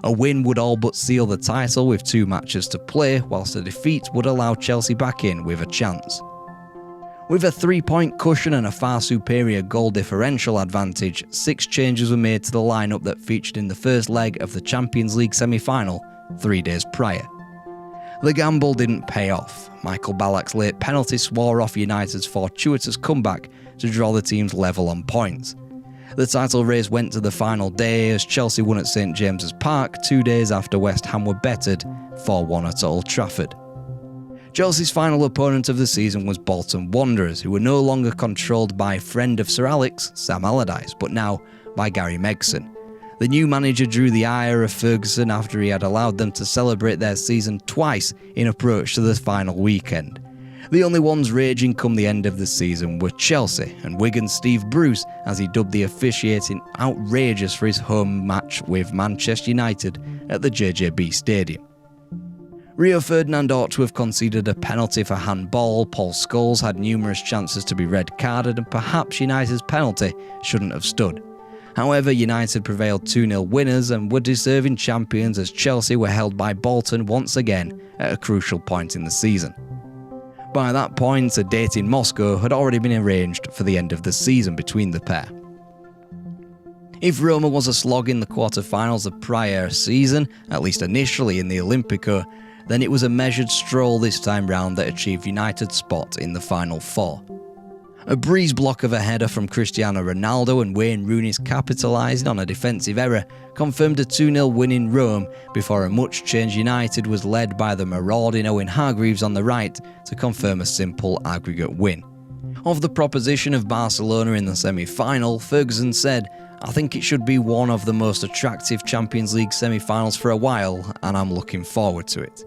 A win would all but seal the title with 2 matches to play, whilst a defeat would allow Chelsea back in with a chance. With a 3-point cushion and a far superior goal differential advantage, 6 changes were made to the lineup that featured in the first leg of the Champions League semi-final 3 days prior. The gamble didn't pay off. Michael Ballack's late penalty swore off United's fortuitous comeback to draw the teams level on points. The title race went to the final day as Chelsea won at St James's Park 2 days after West Ham were bettered 4-1 at Old Trafford. Chelsea's final opponent of the season was Bolton Wanderers, who were no longer controlled by friend of Sir Alex, Sam Allardyce, but now by Gary Megson. The new manager drew the ire of Ferguson after he had allowed them to celebrate their season twice in approach to the final weekend. The only ones raging come the end of the season were Chelsea and Wigan's Steve Bruce, as he dubbed the officiating outrageous for his home match with Manchester United at the JJB Stadium. Rio Ferdinand ought to have conceded a penalty for handball, Paul Scholes had numerous chances to be red-carded, and perhaps United's penalty shouldn't have stood. However, United prevailed 2-0 winners and were deserving champions as Chelsea were held by Bolton once again at a crucial point in the season. By that point, a date in Moscow had already been arranged for the end of the season between the pair. If Roma was a slog in the quarter-finals the prior season, at least initially in the Olimpico, then it was a measured stroll this time round that achieved United's spot in the Final Four. A breeze block of a header from Cristiano Ronaldo and Wayne Rooney's capitalising on a defensive error confirmed a 2-0 win in Rome before a much-changed United was led by the marauding Owen Hargreaves on the right to confirm a simple aggregate win. Of the proposition of Barcelona in the semi-final, Ferguson said, "I think it should be one of the most attractive Champions League semi-finals for a while, and I'm looking forward to it."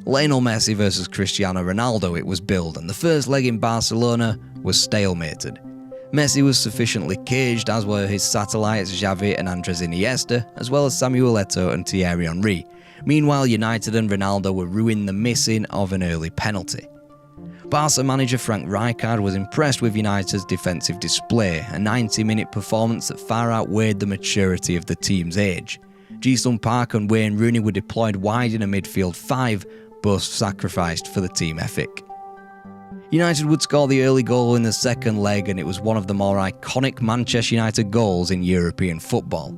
Lionel Messi versus Cristiano Ronaldo it was billed, and the first leg in Barcelona was stalemated. Messi was sufficiently caged, as were his satellites Xavi and Andres Iniesta, as well as Samuel Eto'o and Thierry Henry. Meanwhile, United and Ronaldo were ruining the missing of an early penalty. Barca manager Frank Rijkaard was impressed with United's defensive display, a 90-minute performance that far outweighed the maturity of the team's age. Ji-sung Park and Wayne Rooney were deployed wide in a midfield 5, both sacrificed for the team ethic. United would score the early goal in the second leg, and it was one of the more iconic Manchester United goals in European football.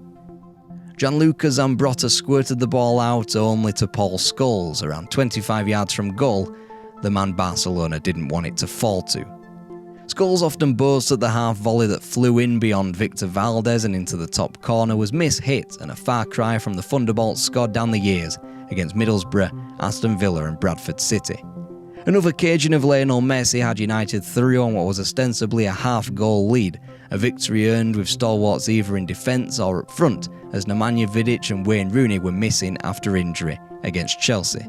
Gianluca Zambrotta squirted the ball out only to Paul Scholes, around 25 yards from goal, the man Barcelona didn't want it to fall to. Scholes often boasts that the half volley that flew in beyond Victor Valdez and into the top corner was mishit and a far cry from the thunderbolts scored down the years against Middlesbrough, Aston Villa and Bradford City. Another caging of Lionel Messi had United through on what was ostensibly a half-goal lead, a victory earned with stalwarts either in defence or up front, as Nemanja Vidic and Wayne Rooney were missing after injury against Chelsea.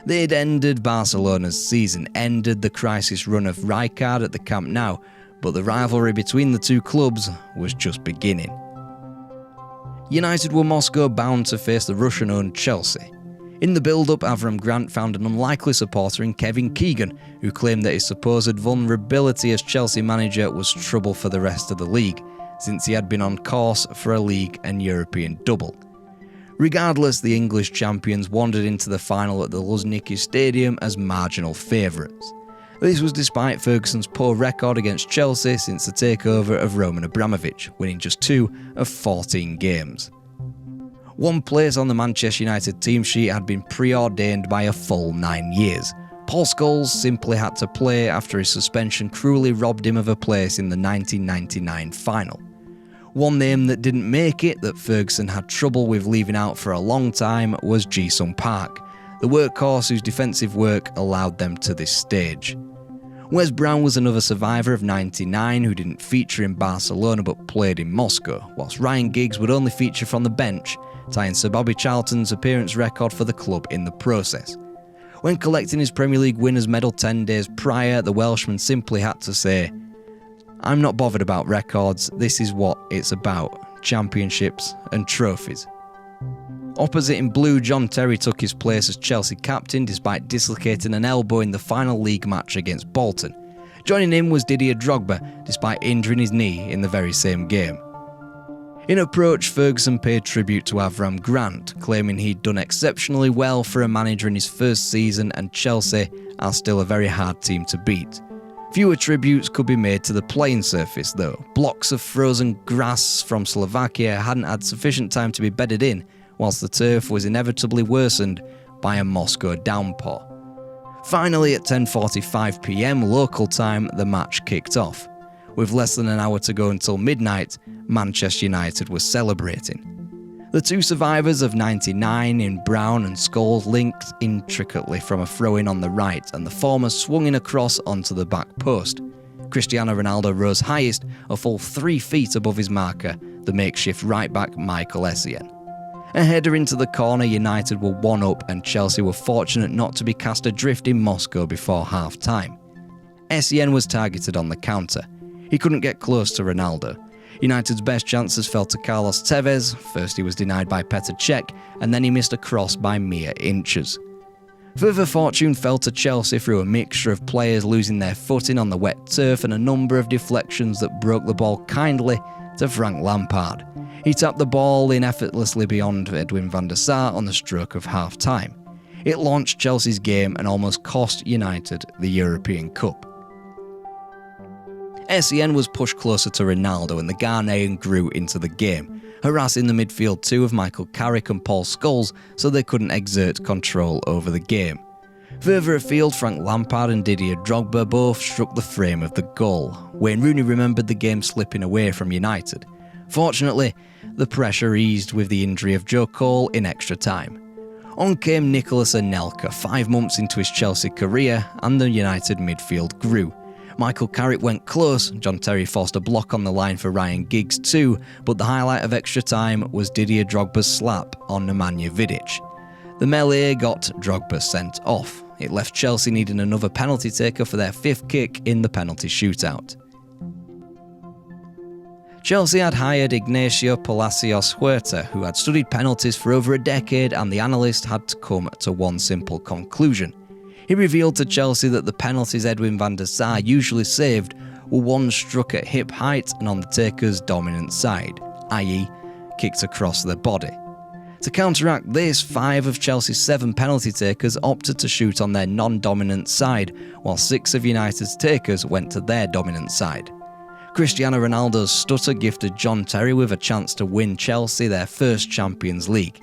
They'd ended Barcelona's season, ended the crisis run of Rijkaard at the Camp Nou, but the rivalry between the two clubs was just beginning. United were Moscow-bound to face the Russian-owned Chelsea. In the build-up, Avram Grant found an unlikely supporter in Kevin Keegan, who claimed that his supposed vulnerability as Chelsea manager was trouble for the rest of the league, since he had been on course for a league and European double. Regardless, the English champions wandered into the final at the Luzhniki Stadium as marginal favourites. This was despite Ferguson's poor record against Chelsea since the takeover of Roman Abramovich, winning just 2 of 14 games. One place on the Manchester United team sheet had been preordained by a full 9 years. Paul Scholes simply had to play after his suspension cruelly robbed him of a place in the 1999 final. One name that didn't make it, that Ferguson had trouble with leaving out for a long time, was Ji-sung Park, the workhorse whose defensive work allowed them to this stage. Wes Brown was another survivor of '99 who didn't feature in Barcelona but played in Moscow, whilst Ryan Giggs would only feature from the bench, tying Sir Bobby Charlton's appearance record for the club in the process. When collecting his Premier League winners' medal 10 days prior, the Welshman simply had to say, "I'm not bothered about records, this is what it's about, championships and trophies." Opposite in blue, John Terry took his place as Chelsea captain despite dislocating an elbow in the final league match against Bolton. Joining him was Didier Drogba, despite injuring his knee in the very same game. In approach, Ferguson paid tribute to Avram Grant, claiming he'd done exceptionally well for a manager in his first season and Chelsea are still a very hard team to beat. Fewer tributes could be made to the playing surface though. Blocks of frozen grass from Slovakia hadn't had sufficient time to be bedded in, whilst the turf was inevitably worsened by a Moscow downpour. Finally, at 10:45 p.m. local time, the match kicked off. With less than an hour to go until midnight, Manchester United was celebrating. The two survivors of '99 in brown and skulls linked intricately from a throw-in on the right, and the former swung in across onto the back post. Cristiano Ronaldo rose highest, a full 3 feet above his marker, the makeshift right-back Michael Essien. A header into the corner, United were 1-up and Chelsea were fortunate not to be cast adrift in Moscow before half-time. Essien was targeted on the counter. He couldn't get close to Ronaldo. United's best chances fell to Carlos Tevez. First he was denied by Petr Cech, and then he missed a cross by mere inches. Further fortune fell to Chelsea through a mixture of players losing their footing on the wet turf and a number of deflections that broke the ball kindly to Frank Lampard. He tapped the ball in effortlessly beyond Edwin van der Sar on the stroke of half-time. It launched Chelsea's game and almost cost United the European Cup. Essien was pushed closer to Ronaldo and the Ghanaian grew into the game, harassing the midfield two of Michael Carrick and Paul Scholes so they couldn't exert control over the game. Further afield, Frank Lampard and Didier Drogba both struck the frame of the goal. Wayne Rooney remembered the game slipping away from United. Fortunately, the pressure eased with the injury of Joe Cole in extra time. On came Nicolas Anelka 5 months into his Chelsea career and the United midfield grew. Michael Carrick went close, John Terry forced a block on the line for Ryan Giggs too, but the highlight of extra time was Didier Drogba's slap on Nemanja Vidic. The melee got Drogba sent off. It left Chelsea needing another penalty taker for their 5th kick in the penalty shootout. Chelsea had hired Ignacio Palacios Huerta, who had studied penalties for over a decade, and the analyst had to come to one simple conclusion. He revealed to Chelsea that the penalties Edwin van der Sar usually saved were ones struck at hip height and on the taker's dominant side, i.e. kicked across their body. To counteract this, 5 of Chelsea's 7 penalty takers opted to shoot on their non-dominant side, while 6 of United's takers went to their dominant side. Cristiano Ronaldo's stutter gifted John Terry with a chance to win Chelsea their first Champions League.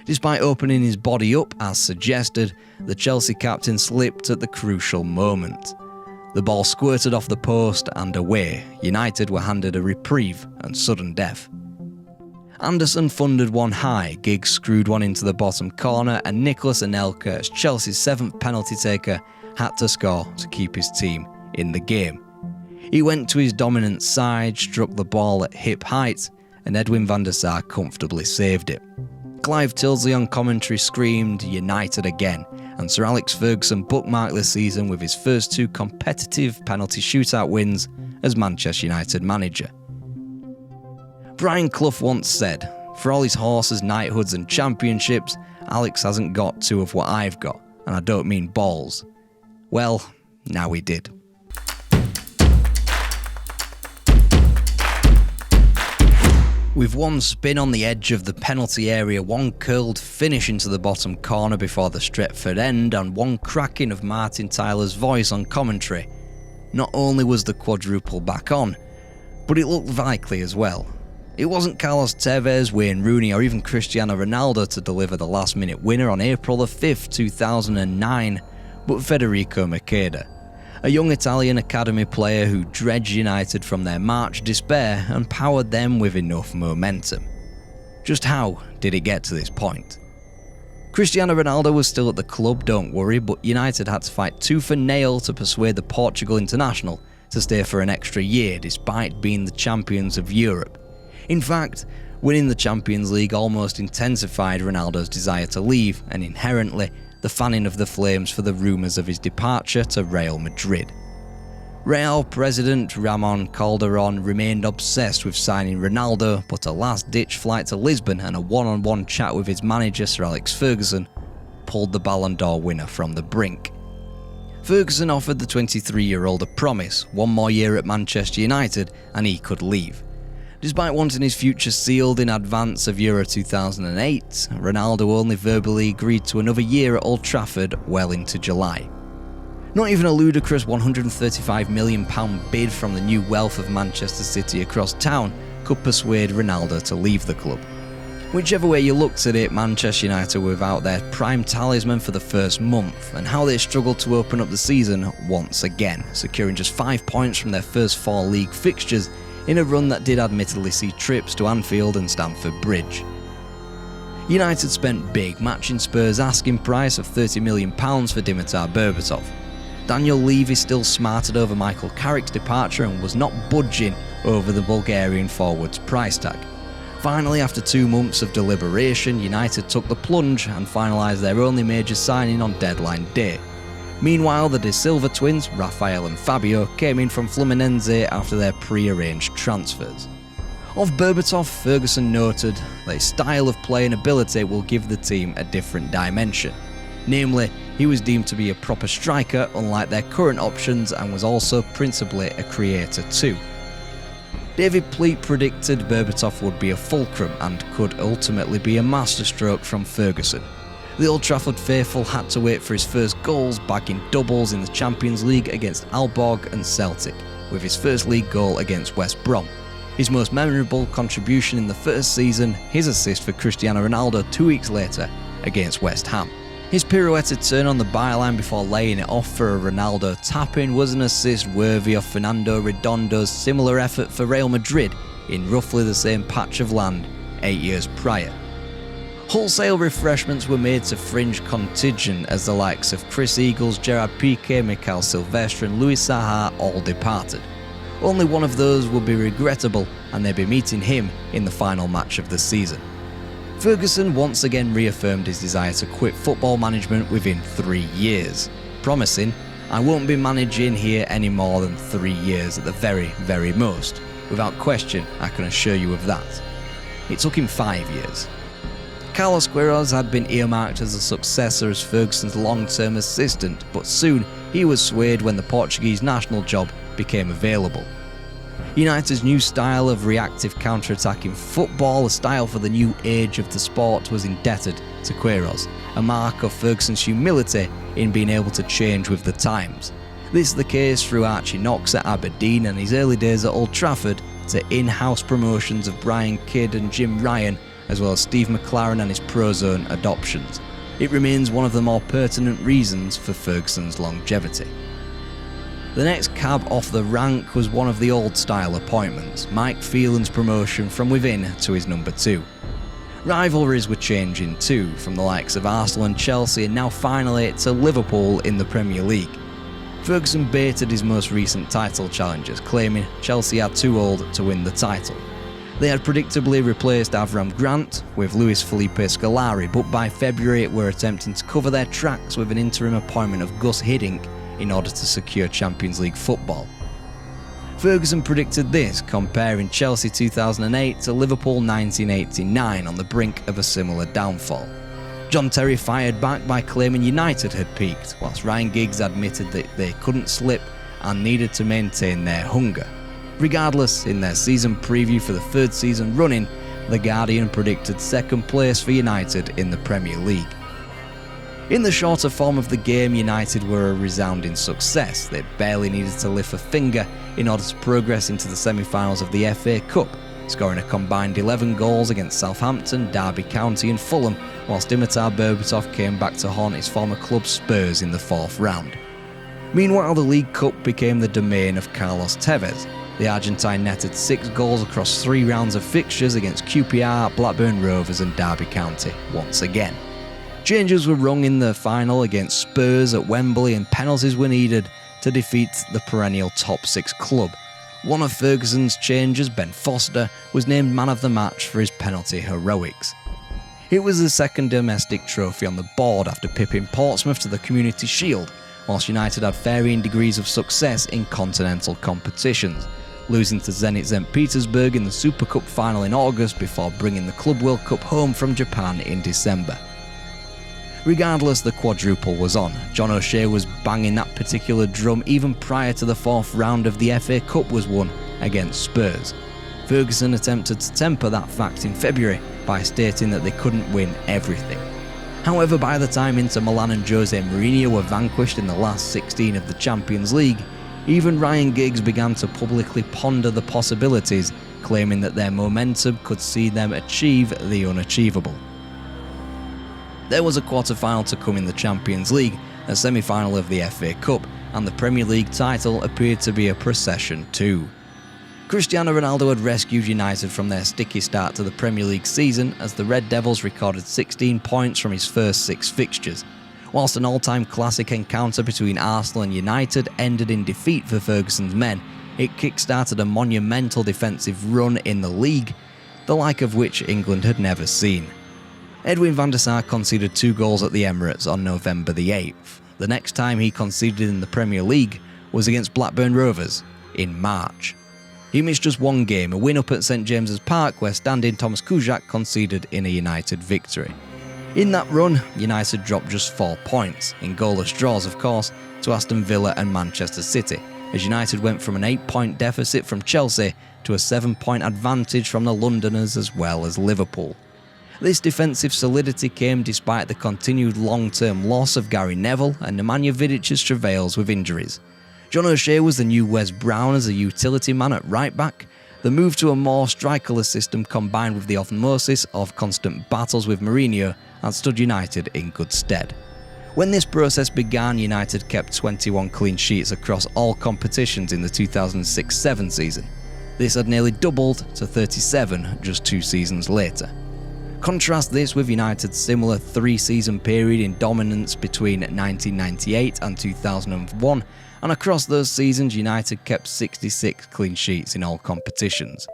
Despite opening his body up as suggested, the Chelsea captain slipped at the crucial moment. The ball squirted off the post and away. United were handed a reprieve and sudden death. Anderson funded one high, Giggs screwed one into the bottom corner, and Nicolas Anelka, as Chelsea's 7th penalty taker, had to score to keep his team in the game. He went to his dominant side, struck the ball at hip height, and Edwin van der Sar comfortably saved it. Clive Tilsley on commentary screamed, "United again," and Sir Alex Ferguson bookmarked this season with his first 2 competitive penalty shootout wins as Manchester United manager. Brian Clough once said, "For all his horses, knighthoods and championships, Alex hasn't got 2 of what I've got, and I don't mean balls." Well, now he did. With one spin on the edge of the penalty area, one curled finish into the bottom corner before the Stretford end, and one cracking of Martin Tyler's voice on commentary, not only was the quadruple back on, but it looked likely as well. It wasn't Carlos Tevez, Wayne Rooney or even Cristiano Ronaldo to deliver the last-minute winner on April the 5th, 2009, but Federico Macheda, a young Italian academy player who dredged United from their March despair and powered them with enough momentum. Just how did it get to this point? Cristiano Ronaldo was still at the club, don't worry, but United had to fight tooth and nail to persuade the Portugal international to stay for an extra year despite being the champions of Europe. In fact, winning the Champions League almost intensified Ronaldo's desire to leave, and inherently the fanning of the flames for the rumours of his departure to Real Madrid. Real president Ramon Calderon remained obsessed with signing Ronaldo, but a last-ditch flight to Lisbon and a one-on-one chat with his manager Sir Alex Ferguson pulled the Ballon d'Or winner from the brink. Ferguson offered the 23-year-old a promise, 1 more year at Manchester United and he could leave. Despite wanting his future sealed in advance of Euro 2008, Ronaldo only verbally agreed to another year at Old Trafford well into July. Not even a ludicrous £135 million bid from the new wealth of Manchester City across town could persuade Ronaldo to leave the club. Whichever way you looked at it, Manchester United were without their prime talisman for the first month, and how they struggled to open up the season once again, securing just 5 points from their first 4 league fixtures in a run that did admittedly see trips to Anfield and Stamford Bridge. United spent big, matching Spurs' asking price of £30 million for Dimitar Berbatov. Daniel Levy still smarted over Michael Carrick's departure and was not budging over the Bulgarian forward's price tag. Finally, after 2 months of deliberation, United took the plunge and finalised their only major signing on deadline day. Meanwhile, the De Silva twins, Rafael and Fabio, came in from Fluminense after their pre-arranged transfers. Of Berbatov, Ferguson noted that his style of play and ability will give the team a different dimension. Namely, he was deemed to be a proper striker unlike their current options and was also principally a creator too. David Pleat predicted Berbatov would be a fulcrum and could ultimately be a masterstroke from Ferguson. The Old Trafford faithful had to wait for his first goals, bagging doubles in the Champions League against Aalborg and Celtic, with his first league goal against West Brom. His most memorable contribution in the first season, his assist for Cristiano Ronaldo 2 weeks later against West Ham. His pirouetted turn on the byline before laying it off for a Ronaldo tap-in was an assist worthy of Fernando Redondo's similar effort for Real Madrid in roughly the same patch of land 8 years prior. Wholesale refreshments were made to fringe contingent as the likes of Chris Eagles, Gerard Piqué, Mikel Silvestre and Luis Saha all departed. Only one of those would be regrettable, and they'd be meeting him in the final match of the season. Ferguson once again reaffirmed his desire to quit football management within 3 years, promising, "I won't be managing here any more than 3 years at the very, very most. Without question, I can assure you of that." It took him 5 years. Carlos Queiroz had been earmarked as a successor as Ferguson's long-term assistant, but soon he was swayed when the Portuguese national job became available. United's new style of reactive counter-attacking football, a style for the new age of the sport, was indebted to Queiroz, a mark of Ferguson's humility in being able to change with the times. This is the case through Archie Knox at Aberdeen and his early days at Old Trafford, to in-house promotions of Brian Kidd and Jim Ryan, as well as Steve McLaren and his Prozone adoptions. It remains one of the more pertinent reasons for Ferguson's longevity. The next cab off the rank was one of the old-style appointments, Mike Phelan's promotion from within to his number 2. Rivalries were changing too, from the likes of Arsenal and Chelsea and now finally to Liverpool in the Premier League. Ferguson baited his most recent title challengers, claiming Chelsea are too old to win the title. They had predictably replaced Avram Grant with Luis Felipe Scolari, but by February were attempting to cover their tracks with an interim appointment of Gus Hiddink in order to secure Champions League football. Ferguson predicted this, comparing Chelsea 2008 to Liverpool 1989 on the brink of a similar downfall. John Terry fired back by claiming United had peaked, whilst Ryan Giggs admitted that they couldn't slip and needed to maintain their hunger. Regardless, in their season preview for the 3rd season running, The Guardian predicted 2nd place for United in the Premier League. In the shorter form of the game, United were a resounding success. They barely needed to lift a finger in order to progress into the semi-finals of the FA Cup, scoring a combined 11 goals against Southampton, Derby County and Fulham, whilst Dimitar Berbatov came back to haunt his former club Spurs in the 4th round. Meanwhile, the League Cup became the domain of Carlos Tevez. The Argentine netted 6 goals across 3 rounds of fixtures against QPR, Blackburn Rovers and Derby County once again. Changes were rung in the final against Spurs at Wembley and penalties were needed to defeat the perennial top 6 club. One of Ferguson's changes, Ben Foster, was named man of the match for his penalty heroics. It was the 2nd domestic trophy on the board after pipping Portsmouth to the Community Shield, whilst United had varying degrees of success in continental competitions, losing to Zenit St Petersburg in the Super Cup final in August before bringing the Club World Cup home from Japan in December. Regardless, the quadruple was on. John O'Shea was banging that particular drum even prior to the 4th round of the FA Cup was won against Spurs. Ferguson attempted to temper that fact in February by stating that they couldn't win everything. However, by the time Inter Milan and Jose Mourinho were vanquished in the last 16 of the Champions League, even Ryan Giggs began to publicly ponder the possibilities, claiming that their momentum could see them achieve the unachievable. There was a quarter-final to come in the Champions League, a semi-final of the FA Cup, and the Premier League title appeared to be a procession too. Cristiano Ronaldo had rescued United from their sticky start to the Premier League season as the Red Devils recorded 16 points from his first 6 fixtures. Whilst an all-time classic encounter between Arsenal and United ended in defeat for Ferguson's men, it kick-started a monumental defensive run in the league, the like of which England had never seen. Edwin van der Sar conceded 2 goals at the Emirates on November the 8th. The next time he conceded in the Premier League was against Blackburn Rovers in March. He missed just 1 game, a win up at St James's Park where stand-in Thomas Kuszczak conceded in a United victory. In that run, United dropped just 4 points, in goalless draws of course, to Aston Villa and Manchester City, as United went from an 8-point deficit from Chelsea to a 7-point advantage from the Londoners as well as Liverpool. This defensive solidity came despite the continued long-term loss of Gary Neville and Nemanja Vidic's travails with injuries. John O'Shea was the new Wes Brown as a utility man at right-back. The move to a more strikerless system combined with the osmosis of constant battles with Mourinho had stood United in good stead. When this process began, United kept 21 clean sheets across all competitions in the 2006-07 season. This had nearly doubled to 37 just 2 seasons later. Contrast this with United's similar 3-season period in dominance between 1998 and 2001, and across those seasons United kept 66 clean sheets in all competitions.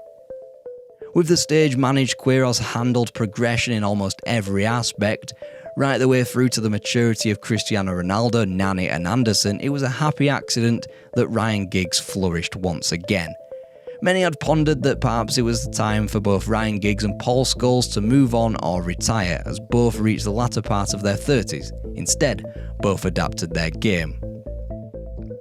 With the stage managed, Queiroz handled progression in almost every aspect. Right the way through to the maturity of Cristiano Ronaldo, Nani and Anderson, it was a happy accident that Ryan Giggs flourished once again. Many had pondered that perhaps it was the time for both Ryan Giggs and Paul Scholes to move on or retire, as both reached the latter part of their 30s. Instead, both adapted their game.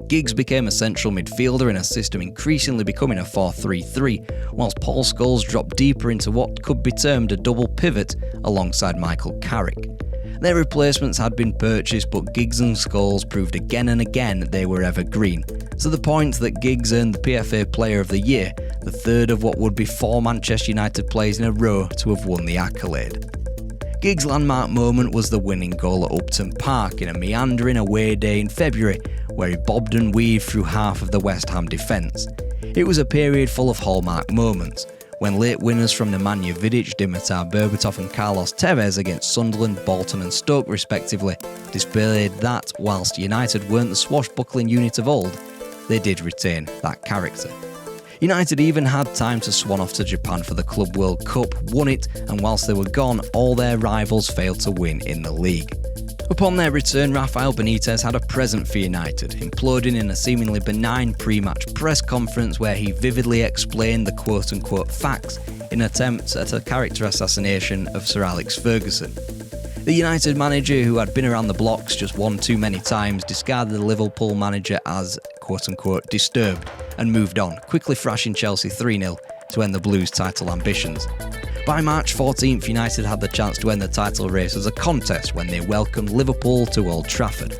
Giggs became a central midfielder in a system increasingly becoming a 4-3-3, whilst Paul Scholes dropped deeper into what could be termed a double pivot alongside Michael Carrick. Their replacements had been purchased, but Giggs and Scholes proved again and again they were evergreen, to the point that Giggs earned the PFA Player of the Year, the third of what would be 4 Manchester United players in a row to have won the accolade. Giggs' landmark moment was the winning goal at Upton Park in a meandering away day in February, where he bobbed and weaved through half of the West Ham defence. It was a period full of hallmark moments, when late winners from Nemanja Vidic, Dimitar Berbatov and Carlos Tevez against Sunderland, Bolton and Stoke respectively displayed that, whilst United weren't the swashbuckling unit of old, they did retain that character. United even had time to swan off to Japan for the Club World Cup, won it, and whilst they were gone, all their rivals failed to win in the league. Upon their return, Rafael Benitez had a present for United, imploding in a seemingly benign pre-match press conference where he vividly explained the quote-unquote facts in an attempt at a character assassination of Sir Alex Ferguson. The United manager, who had been around the blocks just one too many times, discarded the Liverpool manager as quote-unquote disturbed and moved on, quickly thrashing Chelsea 3-0 to end the Blues' title ambitions. By March 14th, United had the chance to end the title race as a contest when they welcomed Liverpool to Old Trafford.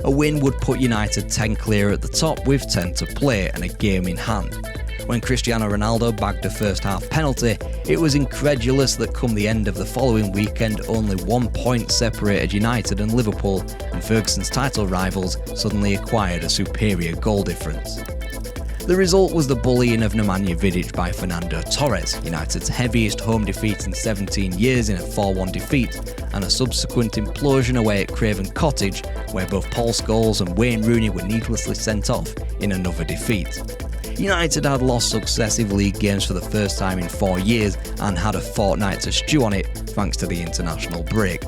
A win would put United 10 clear at the top with 10 to play and a game in hand. When Cristiano Ronaldo bagged a first-half penalty, it was incredulous that come the end of the following weekend, only 1 point separated United and Liverpool, and Ferguson's title rivals suddenly acquired a superior goal difference. The result was the bullying of Nemanja Vidic by Fernando Torres, United's heaviest home defeat in 17 years in a 4-1 defeat, and a subsequent implosion away at Craven Cottage, where both Paul Scholes and Wayne Rooney were needlessly sent off in another defeat. United had lost successive league games for the first time in 4 years and had a fortnight to stew on it thanks to the international break.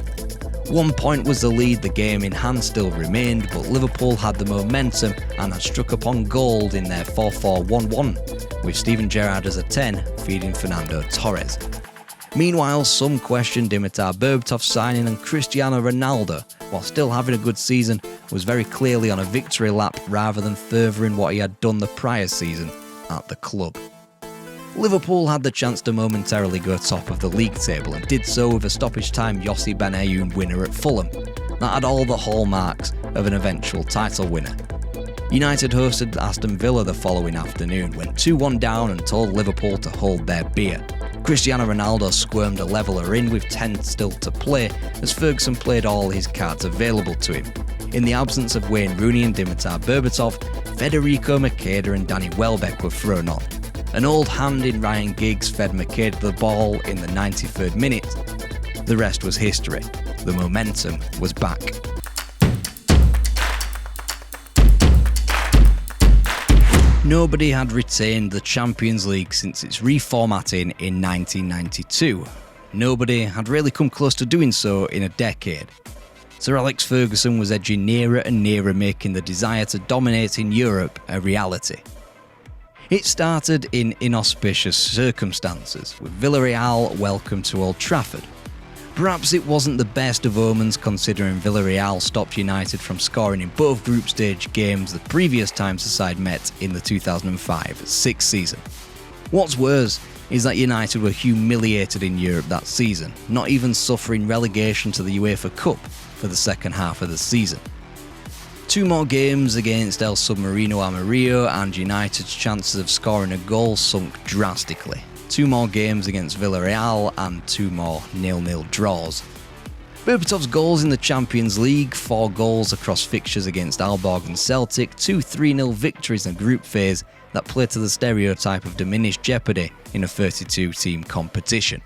1 point was the lead, the game in hand still remained, but Liverpool had the momentum and had struck upon gold in their 4-4-1-1, with Steven Gerrard as a 10 feeding Fernando Torres. Meanwhile, some questioned Dimitar Berbatov's signing, and Cristiano Ronaldo, while still having a good season, was very clearly on a victory lap rather than furthering what he had done the prior season at the club. Liverpool had the chance to momentarily go top of the league table and did so with a stoppage time Yossi Benayoun winner at Fulham that had all the hallmarks of an eventual title winner. United hosted Aston Villa the following afternoon, went 2-1 down and told Liverpool to hold their beer. Cristiano Ronaldo squirmed a leveller in with 10 still to play as Ferguson played all his cards available to him. In the absence of Wayne Rooney and Dimitar Berbatov, Federico Macheda and Danny Welbeck were thrown on. An old hand in Ryan Giggs fed Macheda the ball in the 93rd minute. The rest was history. The momentum was back. Nobody had retained the Champions League since its reformatting in 1992. Nobody had really come close to doing so in a decade. Sir Alex Ferguson was edging nearer and nearer, making the desire to dominate in Europe a reality. It started in inauspicious circumstances, with Villarreal welcome to Old Trafford. Perhaps it wasn't the best of omens considering Villarreal stopped United from scoring in both group stage games the previous times the side met in the 2005-06 season. What's worse is that United were humiliated in Europe that season, not even suffering relegation to the UEFA Cup for the second half of the season. 2 more games against El Submarino Amarillo and United's chances of scoring a goal sunk drastically. 2 more games against Villarreal and 2 more 0-0 draws. Berbatov's goals in the Champions League, 4 goals across fixtures against Aalborg and Celtic, 2 3-0 victories in a group phase that play to the stereotype of diminished jeopardy in a 32-team competition.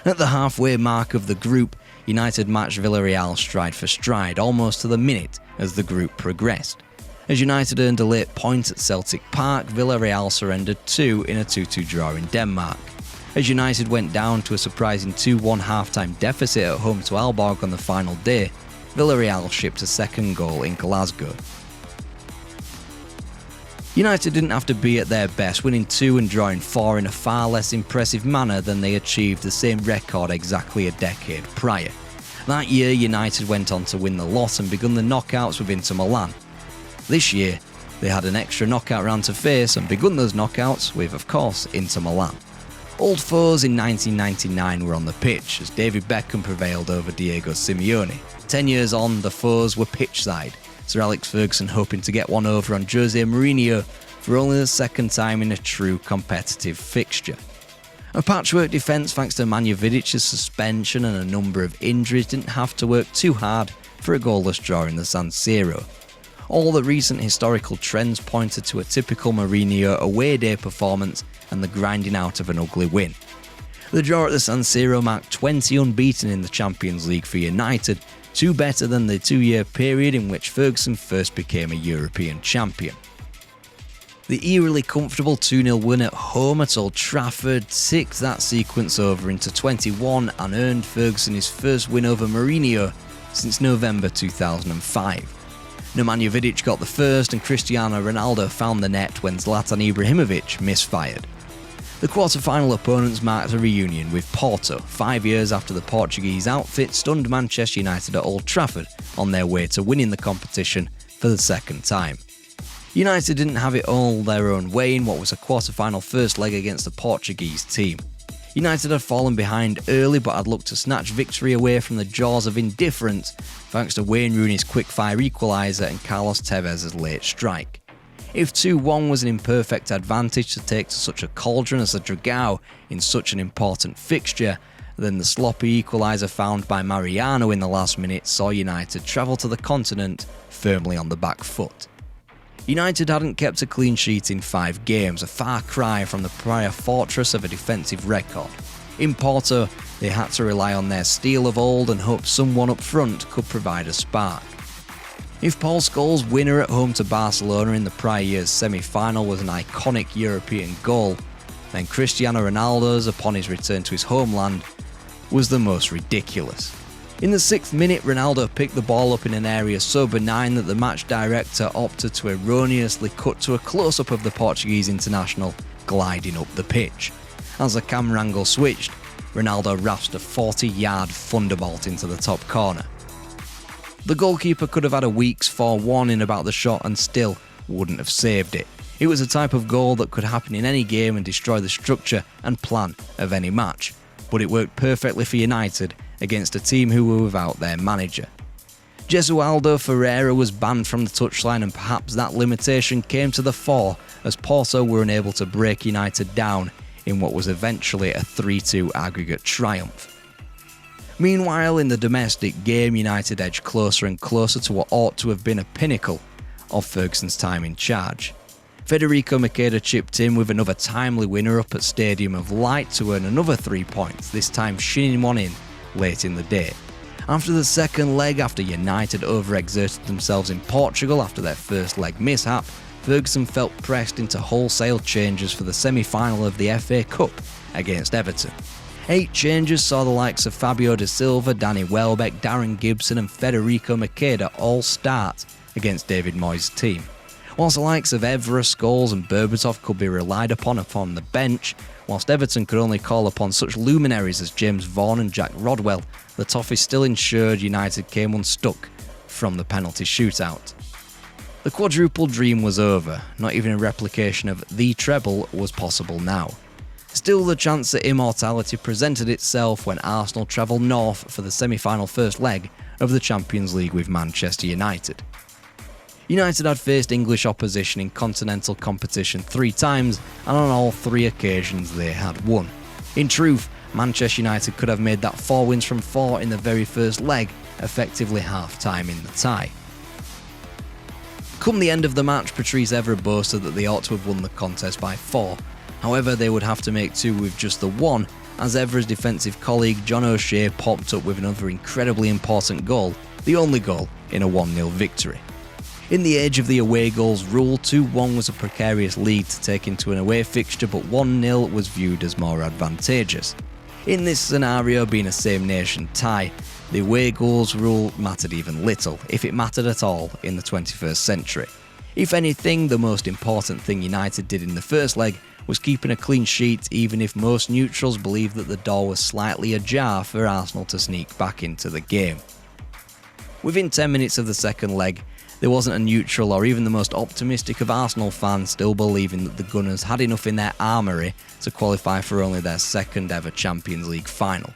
At the halfway mark of the group, United matched Villarreal stride for stride, almost to the minute as the group progressed. As United earned a late point at Celtic Park, Villarreal surrendered 2 in a 2-2 draw in Denmark. As United went down to a surprising 2-1 half-time deficit at home to Aalborg on the final day, Villarreal shipped a second goal in Glasgow. United didn't have to be at their best, winning 2 and drawing 4 in a far less impressive manner than they achieved the same record exactly a decade prior. That year, United went on to win the lot and begun the knockouts with Inter Milan. This year, they had an extra knockout round to face and begun those knockouts with, of course, Inter Milan. Old foes in 1999 were on the pitch as David Beckham prevailed over Diego Simeone. 10 years on, the foes were pitchside, Sir Alex Ferguson hoping to get one over on Jose Mourinho for only the second time in a true competitive fixture. A patchwork defence thanks to Man Utd's suspension and a number of injuries didn't have to work too hard for a goalless draw in the San Siro. All the recent historical trends pointed to a typical Mourinho away day performance and the grinding out of an ugly win. The draw at the San Siro marked 20 unbeaten in the Champions League for United, 2 better than the 2-year period in which Ferguson first became a European champion. The eerily comfortable 2-0 win at home at Old Trafford ticked that sequence over into 21 and earned Ferguson his first win over Mourinho since November 2005. Nemanja Vidic got the first and Cristiano Ronaldo found the net when Zlatan Ibrahimovic misfired. The quarter-final opponents marked a reunion with Porto, 5 years after the Portuguese outfit stunned Manchester United at Old Trafford on their way to winning the competition for the second time. United didn't have it all their own way in what was a quarter-final first leg against the Portuguese team. United had fallen behind early but had looked to snatch victory away from the jaws of indifference thanks to Wayne Rooney's quick-fire equaliser and Carlos Tevez's late strike. If 2-1 was an imperfect advantage to take to such a cauldron as the Dragao in such an important fixture, then the sloppy equaliser found by Mariano in the last minute saw United travel to the continent firmly on the back foot. United hadn't kept a clean sheet in 5 games, a far cry from the prior fortress of a defensive record. In Porto, they had to rely on their steel of old and hope someone up front could provide a spark. If Paul Scholes' winner at home to Barcelona in the prior year's semi-final was an iconic European goal, then Cristiano Ronaldo's upon his return to his homeland was the most ridiculous. In the 6th minute, Ronaldo picked the ball up in an area so benign that the match director opted to erroneously cut to a close-up of the Portuguese international gliding up the pitch. As the camera angle switched, Ronaldo rasped a 40-yard thunderbolt into the top corner. The goalkeeper could have had a week's 4-1 in about the shot and still wouldn't have saved it. It was a type of goal that could happen in any game and destroy the structure and plan of any match, but it worked perfectly for United against a team who were without their manager. Jesualdo Ferreira was banned from the touchline, and perhaps that limitation came to the fore as Porto were unable to break United down in what was eventually a 3-2 aggregate triumph. Meanwhile, in the domestic game, United edged closer and closer to what ought to have been a pinnacle of Ferguson's time in charge. Federico Macheda chipped in with another timely winner up at Stadium of Light to earn another 3 points, this time shinning one in late in the day. After the second leg, after United overexerted themselves in Portugal after their first leg mishap, Ferguson felt pressed into wholesale changes for the semi-final of the FA Cup against Everton. 8 changes saw the likes of Fabio Da Silva, Danny Welbeck, Darren Gibson and Federico Macheda all start against David Moyes' team. Whilst the likes of Evra, Scholes and Berbatov could be relied upon the bench, whilst Everton could only call upon such luminaries as James Vaughan and Jack Rodwell, the Toffees still ensured United came unstuck from the penalty shootout. The quadruple dream was over, not even a replication of the treble was possible now. Still, the chance at immortality presented itself when Arsenal travelled north for the semi-final first leg of the Champions League with Manchester United. United had faced English opposition in continental competition 3 times, and on all 3 occasions they had won. In truth, Manchester United could have made that 4 wins from 4 in the very first leg effectively half-time in the tie. Come the end of the match, Patrice Evra boasted that they ought to have won the contest by 4. However, they would have to make 2 with just the 1, as Evra's defensive colleague John O'Shea popped up with another incredibly important goal, the only goal in a 1-0 victory. In the age of the away goals rule, 2-1 was a precarious lead to take into an away fixture, but 1-0 was viewed as more advantageous. In this scenario, being a same-nation tie, the away goals rule mattered even little, if it mattered at all, in the 21st century. If anything, the most important thing United did in the first leg was keeping a clean sheet, even if most neutrals believed that the door was slightly ajar for Arsenal to sneak back into the game. Within 10 minutes of the second leg, there wasn't a neutral or even the most optimistic of Arsenal fans still believing that the Gunners had enough in their armoury to qualify for only their second ever Champions League final.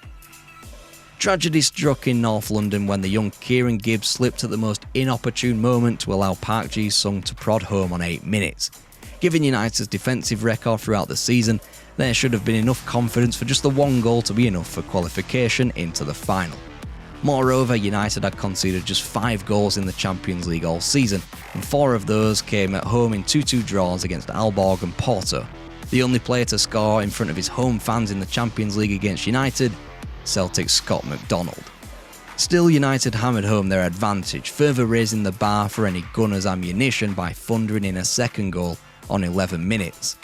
Tragedy struck in North London when the young Kieran Gibbs slipped at the most inopportune moment to allow Park Ji-sung to prod home on 8 minutes. Given United's defensive record throughout the season, there should have been enough confidence for just the 1 goal to be enough for qualification into the final. Moreover, United had conceded just 5 goals in the Champions League all season, and 4 of those came at home in 2-2 draws against Aalborg and Porto. The only player to score in front of his home fans in the Champions League against United, Celtic's Scott McDonald. Still, United hammered home their advantage, further raising the bar for any Gunners' ammunition by thundering in a second goal on 11 minutes.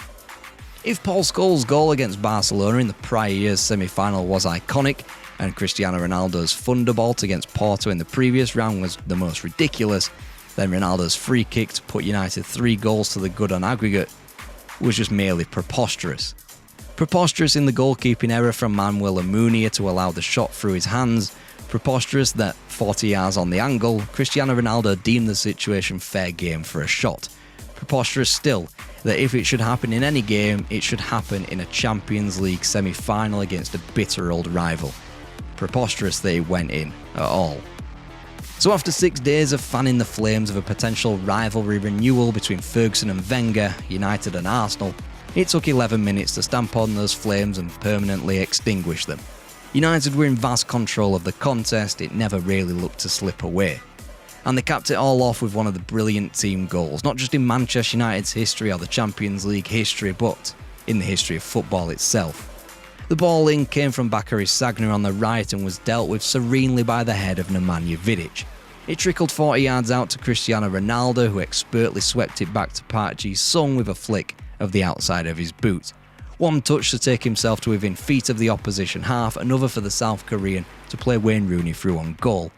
If Paul Scholes' goal against Barcelona in the prior year's semi-final was iconic, and Cristiano Ronaldo's thunderbolt against Porto in the previous round was the most ridiculous, then Ronaldo's free kick to put United 3 goals to the good on aggregate was just merely preposterous. Preposterous in the goalkeeping error from Manuel Amunia to allow the shot through his hands, preposterous that 40 yards on the angle, Cristiano Ronaldo deemed the situation fair game for a shot. Preposterous still that if it should happen in any game, it should happen in a Champions League semi-final against a bitter old rival. Preposterous that it went in at all. So after 6 days of fanning the flames of a potential rivalry renewal between Ferguson and Wenger, United and Arsenal, it took 11 minutes to stamp on those flames and permanently extinguish them. United were in vast control of the contest, it never really looked to slip away. And they capped it all off with one of the brilliant team goals, not just in Manchester United's history or the Champions League history, but in the history of football itself. The ball in came from Bakary Sagna on the right and was dealt with serenely by the head of Nemanja Vidic. It trickled 40 yards out to Cristiano Ronaldo, who expertly swept it back to Park Ji-sung with a flick of the outside of his boot. 1 touch to take himself to within feet of the opposition half, another for the South Korean to play Wayne Rooney through on goal.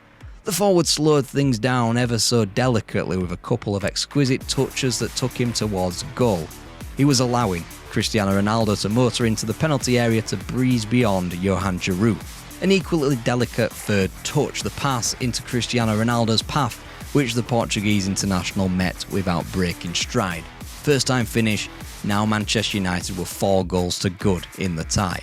The forward slowed things down ever so delicately with a couple of exquisite touches that took him towards goal. He was allowing Cristiano Ronaldo to motor into the penalty area to breeze beyond Johan Giroud. An equally delicate third touch, the pass into Cristiano Ronaldo's path, which the Portuguese international met without breaking stride. First time finish, now Manchester United were 4 goals to good in the tie.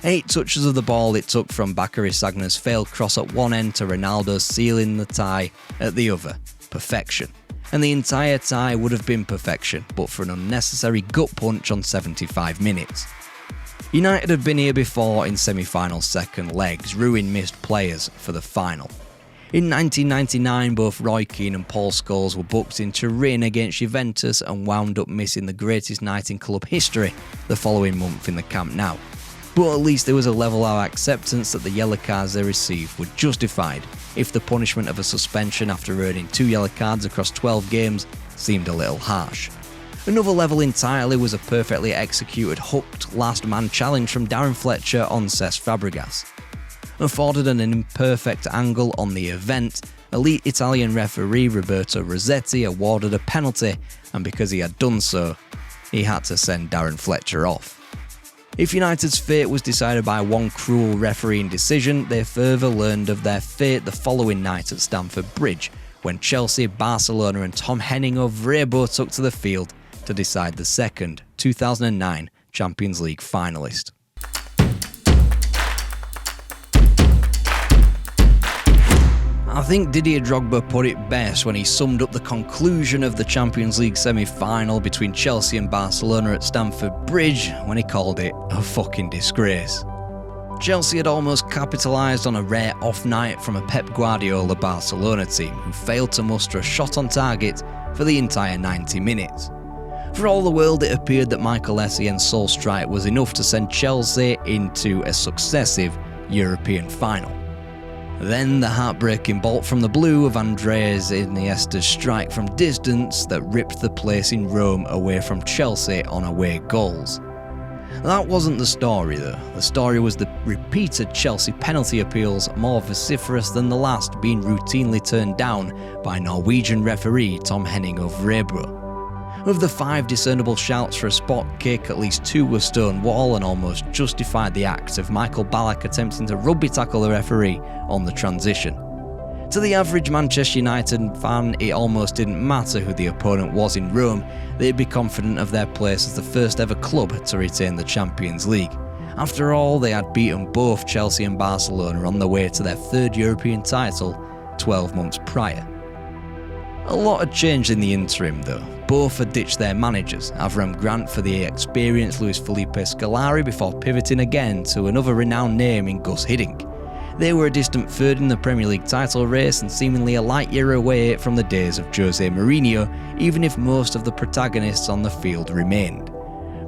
8 touches of the ball it took from Bakary Sagna's failed cross at one end to Ronaldo sealing the tie at the other. Perfection. And the entire tie would have been perfection, but for an unnecessary gut punch on 75 minutes. United had been here before in semi-final second legs, ruin missed players for the final. In 1999, both Roy Keane and Paul Scholes were booked in Turin against Juventus and wound up missing the greatest night in club history the following month in the Camp Nou. But at least there was a level of acceptance that the yellow cards they received were justified if the punishment of a suspension after earning 2 yellow cards across 12 games seemed a little harsh. Another level entirely was a perfectly executed hooked last man challenge from Darren Fletcher on Cesc Fabregas. Afforded an imperfect angle on the event, elite Italian referee Roberto Rossetti awarded a penalty, and because he had done so, he had to send Darren Fletcher off. If United's fate was decided by one cruel refereeing decision, they further learned of their fate the following night at Stamford Bridge, when Chelsea, Barcelona and Tom Henning of Vrebo took to the field to decide the second 2009 Champions League finalist. I think Didier Drogba put it best when he summed up the conclusion of the Champions League semi-final between Chelsea and Barcelona at Stamford Bridge when he called it a fucking disgrace. Chelsea had almost capitalised on a rare off night from a Pep Guardiola Barcelona team who failed to muster a shot on target for the entire 90 minutes. For all the world, it appeared that Michael Essien's sole strike was enough to send Chelsea into a successive European final. Then the heartbreaking bolt from the blue of Andreas Iniesta's strike from distance that ripped the place in Rome away from Chelsea on away goals. That wasn't the story though. The story was the repeated Chelsea penalty appeals, more vociferous than the last, being routinely turned down by Norwegian referee Tom Henning of Vrebo. Of the 5 discernible shouts for a spot kick, at least 2 were stonewall and almost justified the act of Michael Ballack attempting to rugby tackle the referee on the transition. To the average Manchester United fan, it almost didn't matter who the opponent was in Rome. They'd be confident of their place as the first ever club to retain the Champions League. After all, they had beaten both Chelsea and Barcelona on their way to their 3rd European title 12 months prior. A lot had changed in the interim though. Both had ditched their managers, Avram Grant for the experienced Luis Felipe Scolari before pivoting again to another renowned name in Gus Hiddink. They were a distant 3rd in the Premier League title race and seemingly a light year away from the days of Jose Mourinho, even if most of the protagonists on the field remained.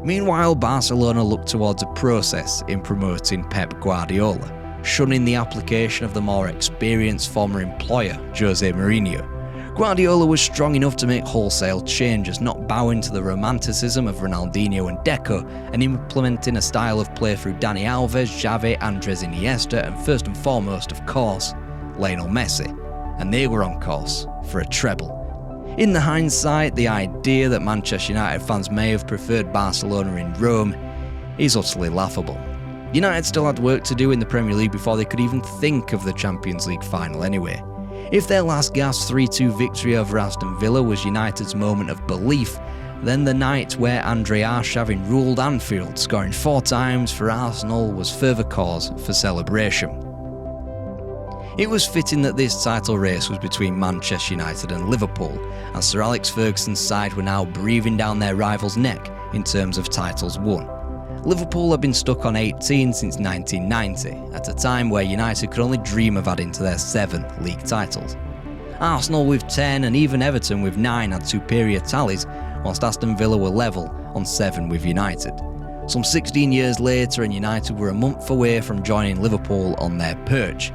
Meanwhile, Barcelona looked towards a process in promoting Pep Guardiola, shunning the application of the more experienced former employer, Jose Mourinho. Guardiola was strong enough to make wholesale changes, not bowing to the romanticism of Ronaldinho and Deco, and implementing a style of play through Dani Alves, Xavi, Andres Iniesta, and first and foremost, of course, Lionel Messi. And they were on course for a treble. In the hindsight, the idea that Manchester United fans may have preferred Barcelona in Rome is utterly laughable. United still had work to do in the Premier League before they could even think of the Champions League final anyway. If their last gasp 3-2 victory over Aston Villa was United's moment of belief, then the night where Andre Arshavin ruled Anfield, scoring 4 times for Arsenal, was further cause for celebration. It was fitting that this title race was between Manchester United and Liverpool, as Sir Alex Ferguson's side were now breathing down their rival's neck in terms of titles won. Liverpool had been stuck on 18 since 1990, at a time where United could only dream of adding to their 7 league titles. Arsenal with 10 and even Everton with 9 had superior tallies, whilst Aston Villa were level on 7 with United. Some 16 years later and United were a month away from joining Liverpool on their perch.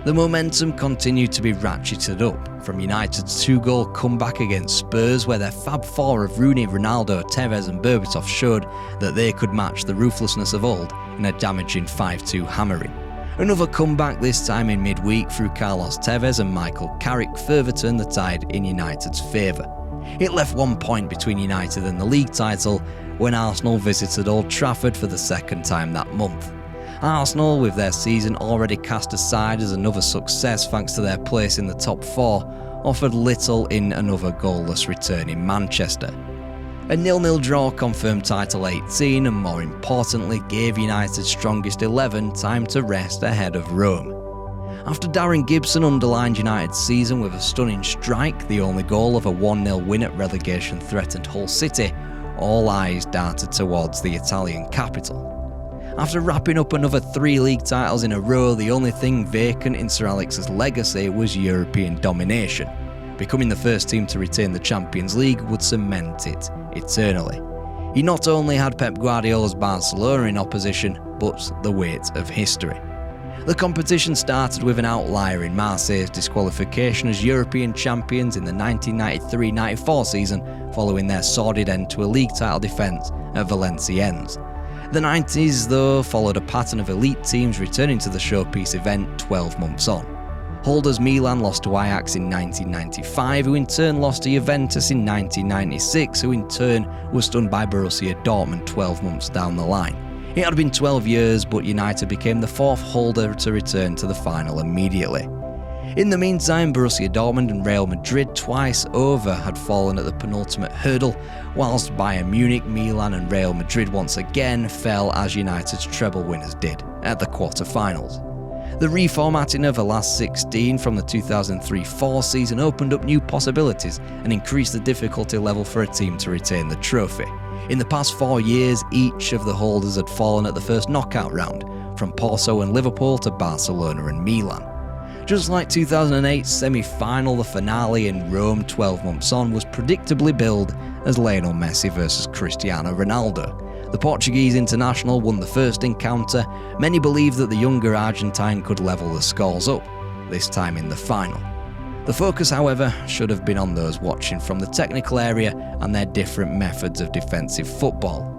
The momentum continued to be ratcheted up, from United's 2-goal comeback against Spurs, where their Fab Four of Rooney, Ronaldo, Tevez and Berbatov showed that they could match the ruthlessness of old in a damaging 5-2 hammering. Another comeback, this time in midweek through Carlos Tevez and Michael Carrick, further turned the tide in United's favour. It left 1 point between United and the league title when Arsenal visited Old Trafford for the 2nd time that month. Arsenal, with their season already cast aside as another success thanks to their place in the top 4, offered little in another goalless return in Manchester. A 0-0 draw confirmed title 18 and, more importantly, gave United's strongest 11 time to rest ahead of Rome. After Darren Gibson underlined United's season with a stunning strike, the only goal of a 1-0 win at relegation-threatened Hull City, all eyes darted towards the Italian capital. After wrapping up another 3 league titles in a row, the only thing vacant in Sir Alex's legacy was European domination. Becoming the first team to retain the Champions League would cement it eternally. He not only had Pep Guardiola's Barcelona in opposition, but the weight of history. The competition started with an outlier in Marseille's disqualification as European champions in the 1993-94 season, following their sordid end to a league title defence at Valenciennes. The 90s, though, followed a pattern of elite teams returning to the showpiece event 12 months on. Holders Milan lost to Ajax in 1995, who in turn lost to Juventus in 1996, who in turn was stunned by Borussia Dortmund 12 months down the line. It had been 12 years, but United became the 4th holder to return to the final immediately. In the meantime, Borussia Dortmund and Real Madrid twice over had fallen at the penultimate hurdle, whilst Bayern Munich, Milan and Real Madrid once again fell as United's treble winners did at the quarter-finals. The reformatting of the last 16 from the 2003-04 season opened up new possibilities and increased the difficulty level for a team to retain the trophy. In the past 4 years, each of the holders had fallen at the first knockout round, from Porto and Liverpool to Barcelona and Milan. Just like 2008's semi-final, the finale in Rome 12 months on was predictably billed as Lionel Messi versus Cristiano Ronaldo. The Portuguese international won the first encounter. Many believed that the younger Argentine could level the scores up, this time in the final. The focus, however, should have been on those watching from the technical area and their different methods of defensive football.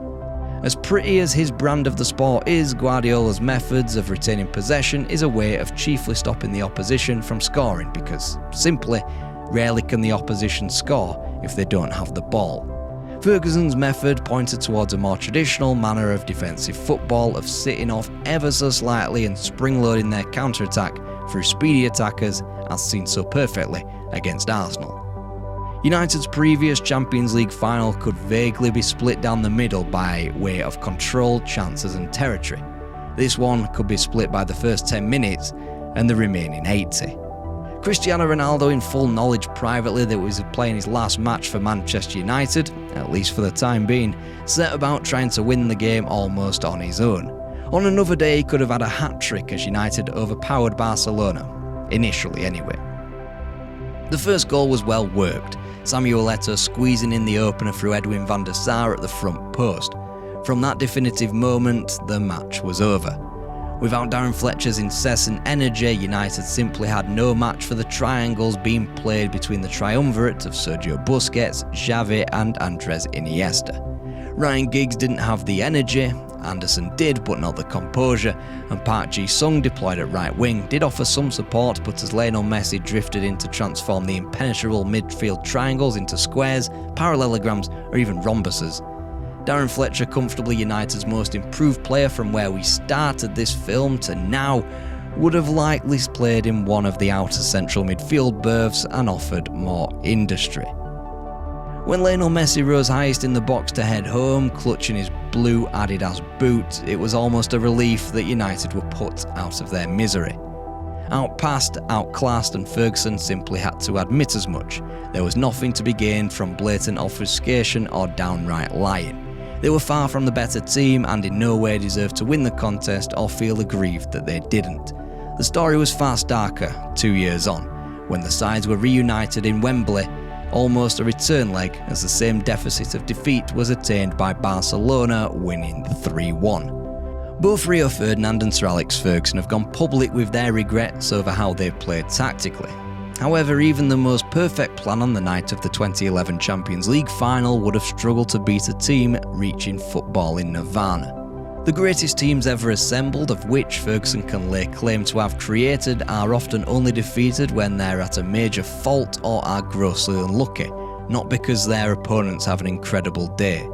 As pretty as his brand of the sport is, Guardiola's methods of retaining possession is a way of chiefly stopping the opposition from scoring because, simply, rarely can the opposition score if they don't have the ball. Ferguson's method pointed towards a more traditional manner of defensive football of sitting off ever so slightly and spring-loading their counter-attack through speedy attackers, as seen so perfectly against Arsenal. United's previous Champions League final could vaguely be split down the middle by way of control, chances and territory. This one could be split by the first 10 minutes and the remaining 80. Cristiano Ronaldo, in full knowledge privately that he was playing his last match for Manchester United, at least for the time being, set about trying to win the game almost on his own. On another day he could have had a hat-trick as United overpowered Barcelona, initially anyway. The first goal was well worked, Samuel Eto'o squeezing in the opener through Edwin van der Sar at the front post. From that definitive moment, the match was over. Without Darren Fletcher's incessant energy, United simply had no match for the triangles being played between the triumvirate of Sergio Busquets, Xavi and Andres Iniesta. Ryan Giggs didn't have the energy, Anderson did but not the composure, and Park Ji-sung, deployed at right wing, did offer some support, but as Lionel Messi drifted in to transform the impenetrable midfield triangles into squares, parallelograms or even rhombuses. Darren Fletcher, comfortably United's most improved player from where we started this film to now, would have likely played in one of the outer central midfield berths and offered more industry. When Lionel Messi rose highest in the box to head home, clutching his blue Adidas boot, it was almost a relief that United were put out of their misery. Outpassed, outclassed, and Ferguson simply had to admit as much. There was nothing to be gained from blatant obfuscation or downright lying. They were far from the better team and in no way deserved to win the contest or feel aggrieved that they didn't. The story was far starker 2 years on, when the sides were reunited in Wembley, almost a return leg as the same deficit of defeat was attained by Barcelona winning 3-1. Both Rio Ferdinand and Sir Alex Ferguson have gone public with their regrets over how they played tactically. However, even the most perfect plan on the night of the 2011 Champions League final would have struggled to beat a team reaching football in nirvana. The greatest teams ever assembled, of which Ferguson can lay claim to have created, are often only defeated when they're at a major fault or are grossly unlucky, not because their opponents have an incredible day.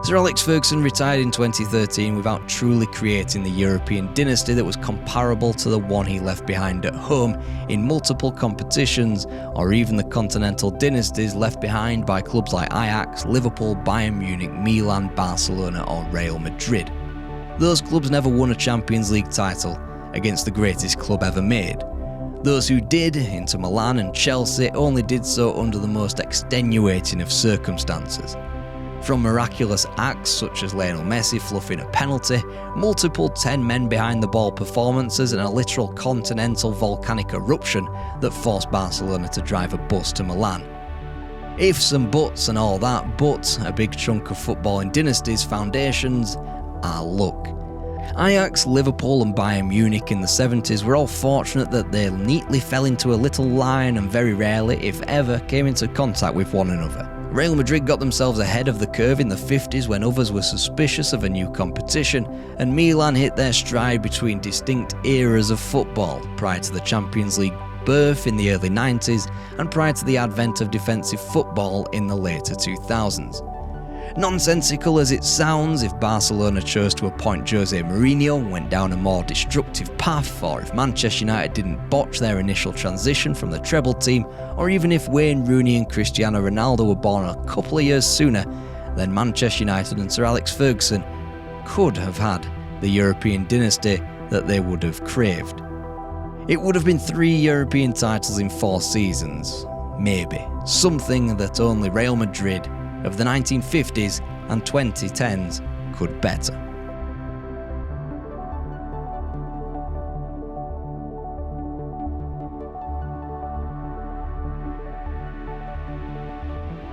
Sir Alex Ferguson retired in 2013 without truly creating the European dynasty that was comparable to the one he left behind at home in multiple competitions, or even the continental dynasties left behind by clubs like Ajax, Liverpool, Bayern Munich, Milan, Barcelona or Real Madrid. Those clubs never won a Champions League title against the greatest club ever made. Those who did, Inter Milan and Chelsea, only did so under the most extenuating of circumstances. From miraculous acts such as Lionel Messi fluffing a penalty, multiple 10-men-behind-the-ball performances and a literal continental volcanic eruption that forced Barcelona to drive a bus to Milan. Ifs and buts and all that, but a big chunk of footballing dynasties' foundations are luck. Ajax, Liverpool and Bayern Munich in the 70s were all fortunate that they neatly fell into a little line and very rarely, if ever, came into contact with one another. Real Madrid got themselves ahead of the curve in the 50s when others were suspicious of a new competition, and Milan hit their stride between distinct eras of football, prior to the Champions League birth in the early 90s and prior to the advent of defensive football in the later 2000s. Nonsensical as it sounds, if Barcelona chose to appoint Jose Mourinho and went down a more destructive path, or if Manchester United didn't botch their initial transition from the Treble team, or even if Wayne Rooney and Cristiano Ronaldo were born a couple of years sooner, then Manchester United and Sir Alex Ferguson could have had the European dynasty that they would have craved. It would have been 3 European titles in 4 seasons, maybe, something that only Real Madrid of the 1950s and 2010s could better.